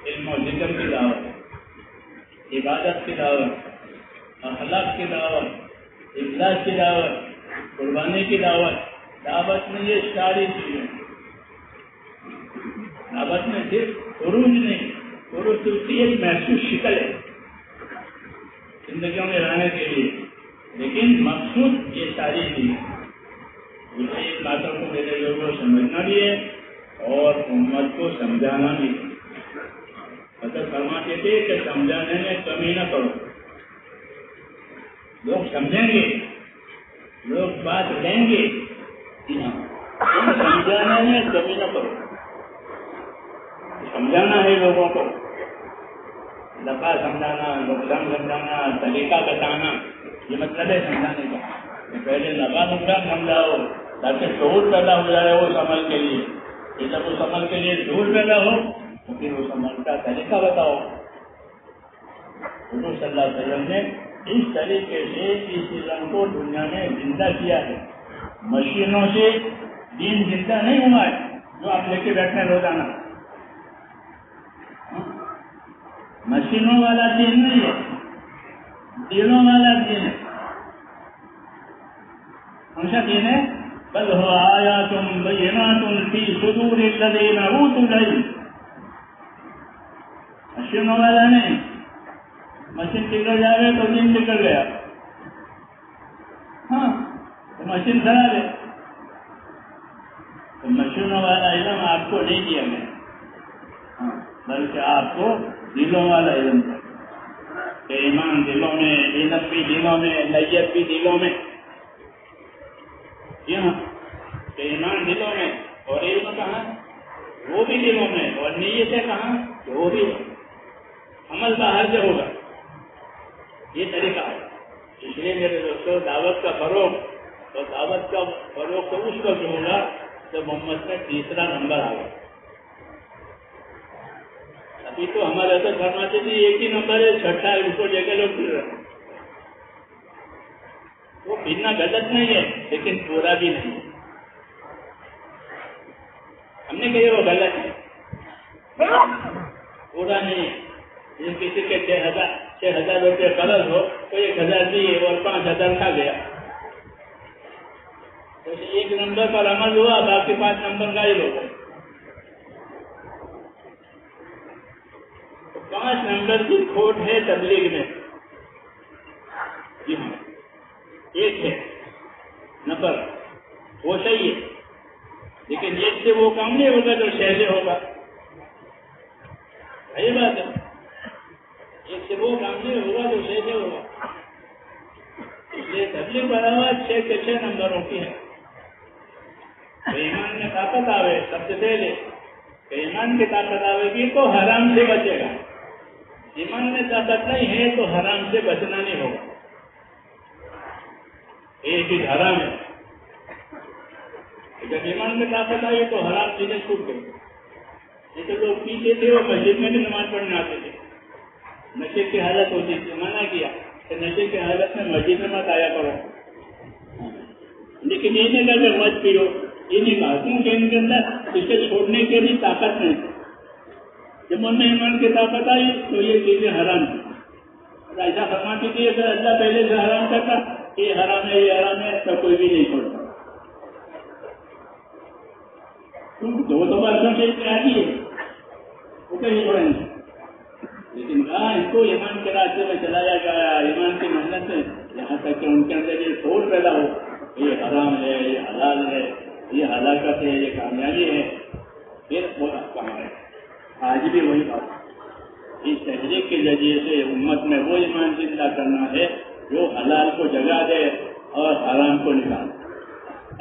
S1: علم و ذکر کی دعوت، عبادت کی دعوت، اخلاق کی دعوت، اخلاص کی دعوت، قربانی کی دعوت۔ دعوت میں یہ ساری چیزیں، دعوت میں صرف عروج نہیں، عروج تو اس کی ایک محسوس شکل ہے زندگیوں میں رہنے کے لیے، لیکن مقصود یہ ساری چیزیں۔ مجھے ان باتوں کو میرے لوگوں کو سمجھنا بھی ہے اور امت کو سمجھانا بھی ہے۔ حضرت فرماتے تھے کہ سمجھانے میں کمی نہ کرو، لوگ سمجھیں گے، لوگ بات لیں گے، سمجھانے میں کمی نہ کرو۔ سمجھانا ہے لوگوں کو، دفعہ سمجھانا، نقصان سمجھانا، طریقہ بتانا، یہ مطلب ہے سمجھانے کا۔ پہلے لگا نقصان سمجھاؤ تاکہ شعور پیدا ہو جائے اس عمل کے لیے، کہ جب اس عمل کے لیے شعور پیدا ہو تو پھر اس عمل کا طریقہ بتاؤ۔ حضور صلی اللہ علیہ وسلم نے اس طریقے سے اس علم کو دنیا میں زندہ کیا ہے۔ مشینوں سے دین زندہ نہیں ہوا ہے جو آپ لے کے بیٹھے روزانہ، مشینوں والا دین نہیں ہے، دلوں والا دین ہے۔ کون سا دین ہے؟ بل هو آیات بینات فی صدور الذین اوتوا العلم۔ مشینوں والا نہیں، مشین بگڑ جائے تو دین بگڑ گیا، ہاں تو مشین خراب ہے، تو مشین زبانوں والا علم آپ کو نہیں دیا میں، بلکہ آپ کو دلوں والا علم ہے کہ ایمان دلوں میں، علم بھی دلوں میں، نیت بھی دلوں میں، کہ ایمان دلوں میں اور علم کہاں؟ وہ بھی دلوں میں، اور نیتیں کہاں؟ وہ بھی عمل باہر سے ہوگا. یہ طریقہ ہے. اس لیے میرے دوستوں دعوت کا فروغ، اور دعوت کا فروغ تو اس وقت ہوگا جب امت میں تیسرا نمبر آ گیا. ابھی تو ہمارے حضرت فرماتے تھے ایک ہی نمبر ہے، چھٹا ہے، اس کو لے کے لوگ پھر رہے. وہ پھرنا غلط نہیں ہے لیکن پورا بھی نہیں ہے. ہم نے کہا وہ غلط ہے، پورا نہیں ہے. جس کسی کے 6,000 روپے قرض ہو تو 1,000 دیے اور 5,000 کھا گیا، تو ایک نمبر پر عمل ہوا، باقی 5 نمبر غائب ہو گئے. 5 نمبر کی کھوٹ ہے تبلیغ میں. جی ہاں، ایک ہے نمبر وہ صحیح ہے، لیکن ایک سے وہ کام نہیں ہوگا جو 6 سے ہوگا. صحیح بات ہے، ایک سے وہ کام نہیں ہوگا جو 6 سے ہوگا. اس لیے تبلیغ بڑھاوا 6 کے 6 نمبروں کی ہے. ایمان میں طاقت آوے، سب سے پہلے ایمان کی طاقت آئے گی تو حرام سے بچے گا. ایمان میں طاقت نہیں ہے تو حرام سے بچنا نہیں ہوگا. یہ چیز حرام ہے. جب ایمان میں طاقت آئی تو حرام چیزیں چھوٹ گئی. جیسے لوگ پیچھے تھے وہ مسجد میں بھی نماز پڑھنے آتے تھے، نشے کی حالت ہوتی تھی، منع کیا کہ نشے کی حالت میں مسجد میں مت آیا کرو. لیکن یہ نہیں کہا کہ مت پیو، یہ نہیں کہا کیونکہ ان کے اندر اسے چھوڑنے کی بھی طاقت نہیں. جب ان میں ایمان کی طاقت آئی تو یہ چیزیں حرام تھی. ایسا فرماتی تھی اگر اللہ پہلے سے حرام کرتا یہ حرام ہے یہ حرام ہے تو کوئی بھی نہیں چھوڑتا. دو برسوں سے آتی ہے وہ کہیں چھوڑیں گے. لیکن کہاں ان کو ایمان کے راستے میں چلایا گیا، ایمان کی محنت سے، یہاں تک کہ ان کے اندر یہ سوچ پیدا ہو یہ حرام ہے یہ حلال ہے، یہ ہلاکت ہے یہ کامیابی ہے. پھر وہ کہاں ہے؟ آج بھی وہی بات. اس تحریک کے ذریعے سے امت میں وہ ایمان زندہ کرنا ہے جو حلال کو جگا دے اور حرام کو نکالے،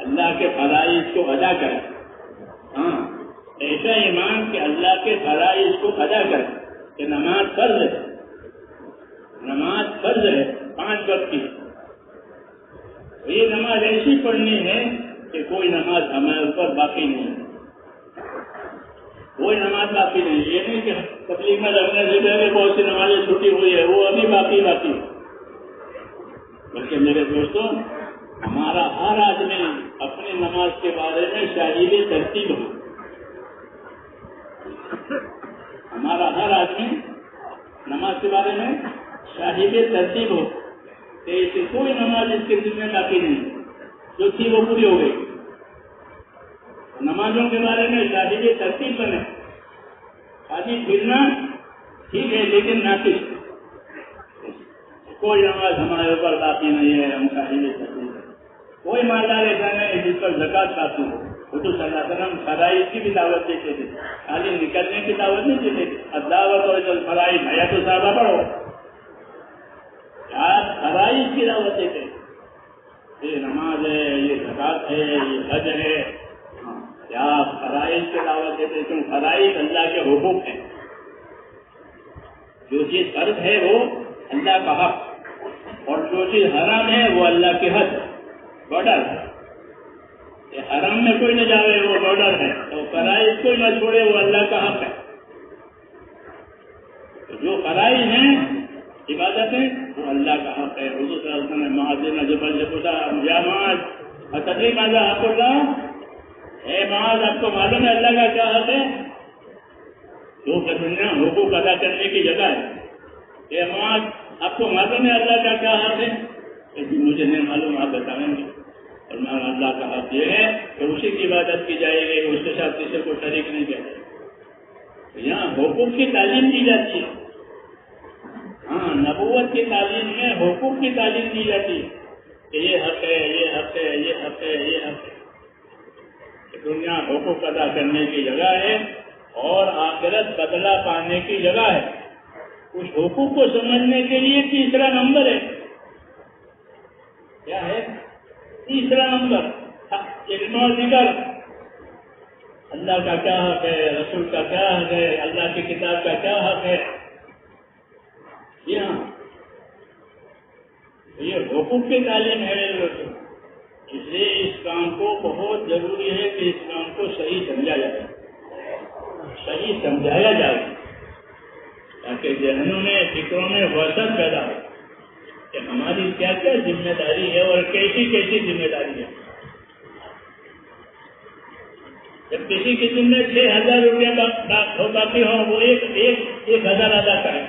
S1: اللہ کے فرائض کو ادا کرے. ہاں، ایسا ایمان کہ اللہ کے فرائض کو ادا کرے کہ نماز فرض ہے، نماز فرض ہے 5 وقت کی. یہ نماز ایسی پڑھنی ہے کہ کوئی نماز ہمارے اوپر باقی نہیں ہے، کوئی نماز باقی نہیں. یہ نہیں کہ تبلیغ میں لگنے سے پہلے بہت سی نمازیں چھوٹی ہوئی ہے وہ ابھی باقی، بلکہ میرے دوستوں ہمارا ہر آدمی اپنی نماز کے بارے میں شاہد ترتیب ہو. ہمارا ہر آدمی نماز کے بارے میں شاہد ترتیب ہو کہ اسے کوئی نماز اس کے دل میں باقی نہیں، جو تھی وہ پوری ہو گئی. نمازوں کے بارے میں شاہد ترتیب بنے. خالی پھرنا ٹھیک ہے لیکن ناقص. کوئی نماز ہمارے اوپر باقی نہیں ہے، ہم شاہد ترتیب ہے. کوئی مالدار ایسا نہیں جس پر زکات باقی ہو. حضور صلی اللہ علیہ وسلم فرائض کی بھی دعوت دیتے تھے، خالی نکلنے کی دعوت نہیں دیتے تھے. دعوت اور فرائض ہے تو صحابہ پڑھو، آپ فرائض کی دعوت دیتے. یہ نماز ہے، یہ زکات ہے، یہ حج ہے. کیا فرائض کی دعوت دیتے؟ کیوں؟ فرائض اللہ کے حقوق ہیں. جو چیز فرض ہے وہ اللہ کا حق، اور جو چیز حرام ہے وہ اللہ کی حد، بارڈر. یہ حرام میں کوئی نہ جاوے وہ بارڈر ہے، تو فرائض کوئی نہ چھوڑے وہ اللہ کا حق ہے. جو فرائض ہیں عبادتیں وہ اللہ کا حق ہے. حضور صلی اللہ علیہ وسلم نے معاذ بن جبل سے پوچھا یا معاذ اتدری ماذا حق اللہ؟ اے معاذ آپ کو معلوم ہے اللہ کا کیا حق ہے؟ جو کہ دنیا حقوق ادا کرنے کی جگہ ہے. اے معاذ آپ کو معلوم ہے اللہ کا کیا حق ہے؟ لیکن مجھے نہیں معلوم، آپ بتائیں گے. اور اللہ کا حق یہ ہے کہ اسی کی عبادت کی جائے گی، اس کے ساتھ کسی کو شریک نہیں کیا جائے گا. یہاں حقوق کی تعلیم دی جاتی ہے. ہاں، نبوت کی تعلیم میں حقوق کی تعلیم دی جاتی ہے کہ یہ حق ہے، یہ حق ہے، یہ حق ہے، یہ حق ہے. دنیا حقوق ادا کرنے کی جگہ ہے اور آخرت بدلہ پانے کی جگہ ہے. اس حقوق کو سمجھنے کے لیے تیسرا نمبر ہے. کیا ہے تیسرا نمبر؟ علم و ذکر. اللہ کا کیا حق ہے، رسول کا کیا حق ہے، اللہ کی کتاب کا کیا حق ہے. جی ہاں، یہ حقوق کی تعلیم ہے. اس لیے اس کام کو بہت ضروری ہے کہ اس کام کو صحیح سمجھا جائے، صحیح سمجھایا جائے، تاکہ ذہنوں میں فکروں میں وسعت پیدا ہو کہ ہماری کیا کیا ذمہ داری ہے اور کیسی کیسی ذمہ داری ہے. جب کسی کے ذمہ 6,000 روپیہ باقی ہو وہ ایک 1,000 ادا کرے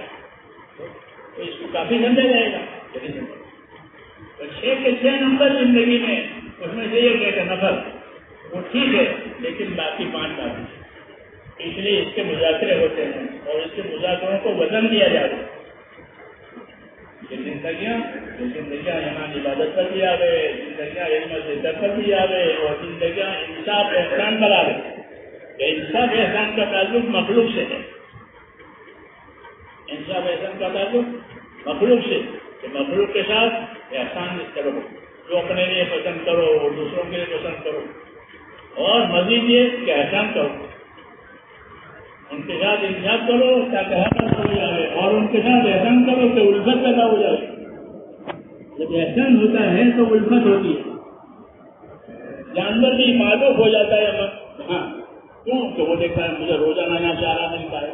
S1: تو اس کو کافی سمجھا جائے گا. تو 6 کے 6 نمبر زندگی میں اس میں سے ایک نفر وہ ٹھیک ہے، لیکن باقی 5 باقی. اس لیے اس کے مذاکرے ہوتے ہیں اور اس کے مذاکروں کو وزن دیا جاتا ہے. زندگیاں ایمان عبادت پر بھی آوے، زندگیاں علم ذکر پر بھی آوے، اور زندگیاں انصاف احسان پر آوے. انصاف احسان کا تعلق مخلوق سے ہے. انصاف احسان کا تعلق مخلوق سے کہ مخلوق کے ساتھ احسان کرو، جو اپنے لیے پسند کرو اور دوسروں کے لیے پسند کرو، اور مزید یہ کہ احسان کرو، ان کے ساتھ انصاف کرو تاکہ حق ہو جائے، اور ان کے ساتھ احسان کرو کہ الفت پیدا ہو جائے. جب احسان ہوتا ہے تو الفت ہوتی ہے. جانور بھی معروف ہو جاتا ہے. ہاں کیوں کہ وہ دیکھتا ہے مجھے روزانہ یہاں چارہ ملتا ہے.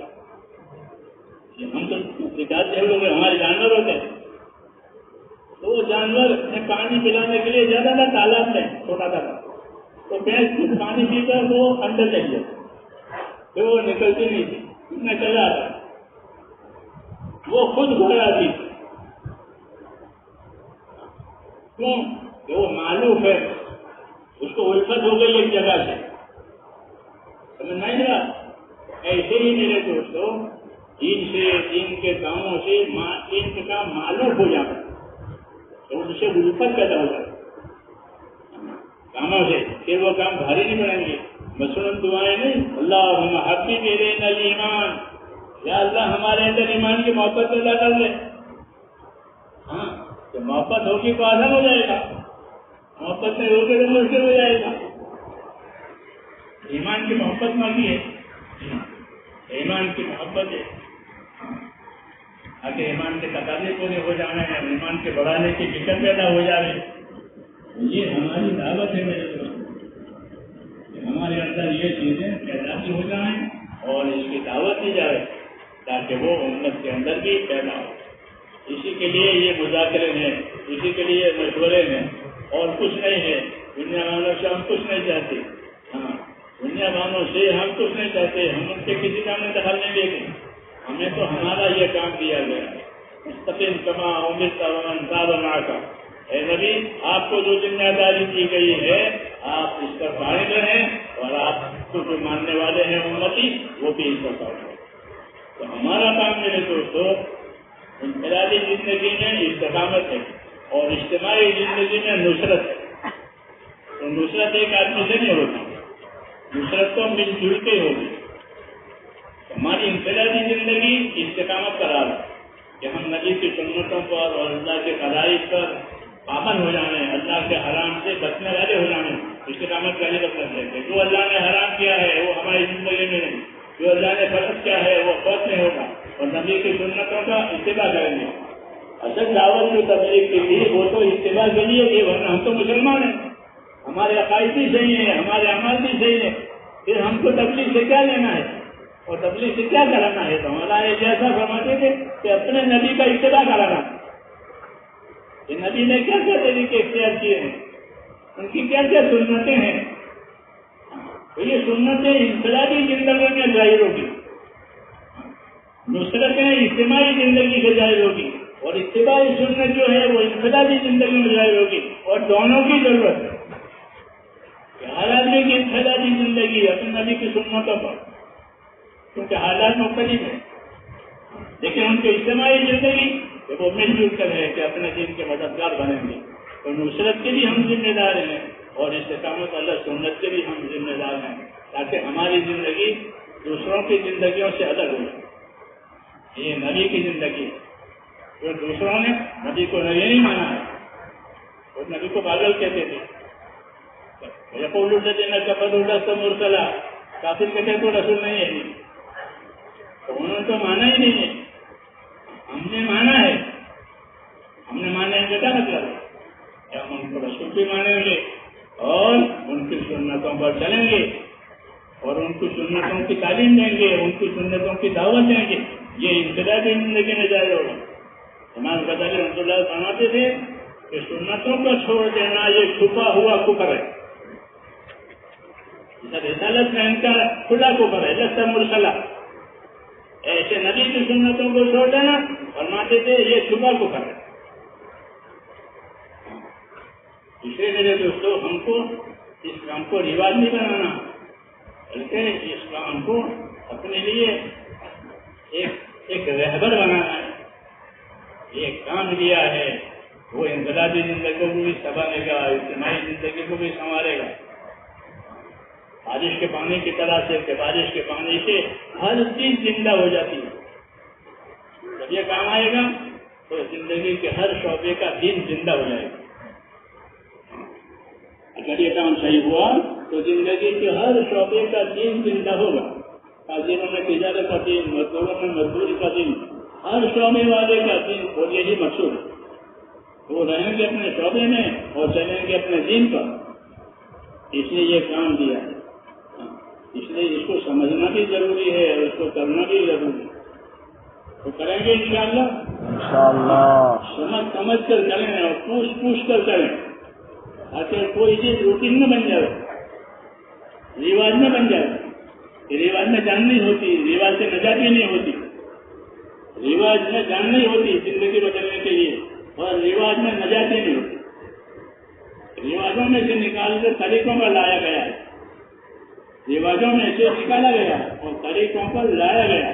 S1: ہم تو دکھاتے ہیں لوگ ہمارے جانور ہوتے ہیں، تو وہ جانور نے پانی پلانے کے لیے زیادہ تھا تالاب میں چھوٹا تھا، تو بھینس پانی پی کر وہ اندر چلی جاتی، پھر وہ نکلتی نہیں تھی، اتنا چلا تھا، وہ خود گھر آتی. کیوں کہ وہ معلوم ہے، اس کو الفت ہو گئی ایک جگہ سے. سمجھ نہیں رہا؟ ایسے ہی میرے دوستوں دین سے، دین کے کاموں سے دین کے کام معلوم ہو جاتا تو ان سے الفت پیدا ہو جاتا کاموں سے، پھر وہ کام بھاری نہیں بنیں گے. مثلاً دعائیں نہیں، اللہم حبب الینا الایمان، یا اللہ ہمارے اندر ایمان کی محبت پیدا کر لے. ہاں تو محبت ہوگی تو آسان ہو جائے گا، محبت نہیں ہوگی تو مشکل ہو جائے گا. ایمان کی محبت مانگی ہے، ایمان کی محبت ہے تاکہ ایمان کے تقاضے پورے ہو جانے ہیں، ایمان کے بڑھانے کی فکر پیدا ہو جائے. یہ ہماری دعوت ہے میرے دوست، ہمارے اندر یہ چیزیں پیدا ہو جائیں اور اس کی دعوت دی جائے تاکہ وہ امت کے اندر بھی پیدا ہو. اسی کے لیے یہ مذاکرے ہیں، اسی کے لیے مشورے ہیں، اور کچھ نہیں ہے. دنیا والوں سے ہم کچھ نہیں چاہتے. ہاں دنیا والوں سے ہم کچھ نہیں چاہتے، ہم ان کے کسی کام میں دخل نہیں دیتے. ہمیں تو ہمارا یہ کام دیا گیا ہے، مستقل کما امید کا. اے نبی آپ کو جو ذمہ داری دی گئی ہے آپ اس پر قائم رہیں، اور آپ کو جو ماننے والے ہیں امتی وہ بھی اس پر قائم رہیں. تو ہمارا کام میرے دوستوں انفرادی زندگی میں استقامت ہے اور اجتماعی زندگی میں نصرت ہے. تو نصرت ایک آدمی سے نہیں ہوتی، نصرت تو مل جل کے ہوگی. ہماری انفرادی زندگی استقامت کا راز ہے کہ ہم نبی کی سنتوں پر اور اللہ کے فرائض پر پابند ہو جانے، اللہ کے حرام سے بچنے والے ہو جانے. استقامت کا یہ مطلب ہے کہ جو اللہ نے حرام کیا ہے وہ ہماری زندگی میں نہیں، جو اللہ نے فرض کیا ہے وہ فرض نہیں ہوگا، اور نبی کی سنتوں کا اتباع کریں گے. اصل دعوت جو تبلیغ کی تھی وہ تو اتباع کے لیے تھی، ورنہ ہم تو مسلمان ہیں، ہمارے عقائد بھی صحیح ہیں، ہمارے اعمال بھی صحیح ہیں. پھر ہم کو تبلیغ سے کیا لینا ہے اور تبلیغ سے کیا کرانا ہے؟ تو ہمارا ایک ایسا فرماتے تھے کہ اپنے نبی کا اتباع کرانا. یہ نبی نے کیا کیا طریقے اختیار کیے ہیں، ان کی کیا کیا سنتیں ہیں، تو یہ سنتیں انفرادی زندگی میں ظاہر ہوگی، نصرتیں اجتماعی زندگی سے ظاہر ہوگی، اور اتباعی سنت جو ہے وہ انفرادی زندگی میں ظاہر ہوگی. اور دونوں کی ضرورت ہے کہ ہر آدمی کی انفرادی زندگی اپنے نبی کی سنتوں پر، کیونکہ حالات مختلف ہیں، لیکن ان کی اجتماعی زندگی کہ وہ مل جل کر ہے کہ اپنے دین کے مددگار بنیں گے. تو نصرت کے بھی ہم ذمہ دار ہیں اور استقامت اللہ سنت کے بھی ہم ذمہ دار ہیں، تاکہ ہماری زندگی دوسروں کی زندگیوں سے الگ ہو جائے۔ یہ نبی کی زندگی، جو دوسروں نے نبی کو یہ نہیں مانا ہے، وہ نبی کو پاگل کہتے تھے۔ یقول الذین کفروا لست مرسلا، کافر کہتے تو رسول نہیں ہے، تو انہوں نے تو مانا ہی نہیں ہے، ہم نے مانا ہے۔ ہم نے مانا ہے کیا مطلب ہے؟ کہ ہم ان کو رسول بھی مانیں گے اور ان کی سنتوں پر چلیں گے اور ان کی سنتوں کی تعلیم دیں گے، ان کی سنتوں کی دعوت دیں گے، یہ انفرادی زندگی میں جائز ہوگا۔ امام غزالی رحمۃ اللہ فرماتے تھے کہ سنتوں کو چھوڑ دینا یہ چھپا ہوا کفر ہے، رسالت میں ان کا کھلا کفر ہے، لست مرسلا۔ ایسے نبی کی سنتوں کو چھوڑ دینا فرماتے تھے یہ چھپا کفر ہے۔ اس لیے میرے دوستوں، ہم کو اس کام کو رواج نہیں بنانا، بلکہ اس کام کو اپنے لیے ایک رہبر بنانا ہے۔ ایک کام لیا ہے، وہ انفرادی زندگی کو بھی سنبھالے گا، اجتماعی زندگی کو بھی سنبھالے گا۔ بارش کے پانی کی طرح سے کہ بارش کے پانی سے ہر چیز زندہ ہو جاتی ہے، جب یہ کام آئے گا تو زندگی کے ہر شعبے کا دین زندہ ہو جائے گا۔ اگر یہ کام صحیح ہوا تو زندگی کے ہر شعبے کا دین زندہ ہوگا۔ تاجروں میں تجارت کا دین، مزدوروں میں مزدوری کا دین، ہر شعبے والے کا دین، اور یہی مقصود ہے۔ وہ رہیں گے اپنے شعبے میں اور چلیں گے اپنے دین پر، اس لیے یہ کام دیا ہے۔ اس لیے اس کو سمجھنا بھی ضروری ہے اور اس کو کرنا بھی ضروری ہے۔ تو کریں گے انشاءاللہ، سمجھ کر چلیں اور پوچھ کر چلیں، تاکہ کوئی چیز روٹین نہ بن جائے، رواج نہ بن جائے۔ رواج میں جان نہیں ہوتی، رواج سے نجات بھی نہیں ہوتی، رواج میں جان نہیں ہوتی زندگی بدلنے کے لیے، اور رواج میں نجات بھی نہیں ہوتی۔ رواجوں میں سے نکال کر طریقوں پر لایا گیا ہے، رواجوں میں سے نکالا گیا اور طریقوں پر لایا گیا۔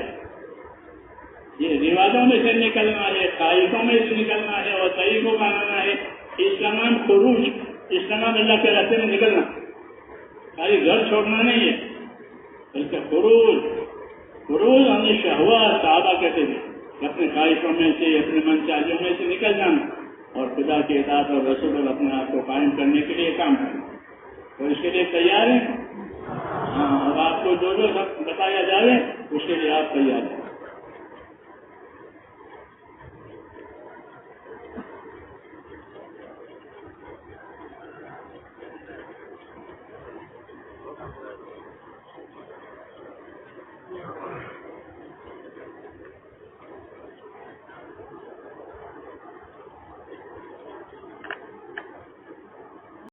S1: یہ رواجوں میں سے نکلنا ہے، طریقوں میں سے نکلنا ہے اور طریقوں کا آنا ہے، اس کا نام خروج، اس کا نام اللہ کے راستے میں نکلنا، خالی گھر چھوڑنا نہیں ہے، بلکہ خروج ہمیں شہوات، صحابہ کہتے تھے، اپنے خواہشوں میں سے، اپنے من چاہیوں میں سے نکل جانا اور خدا کے اطاعت اور رسول اور اپنے آپ کو قائم کرنے کے لیے کام کرنا۔ تو اس کے لیے تیار ہیں؟ ہاں، اب آپ کو جو سب بتایا جائے اس کے لیے آپ تیار ہیں۔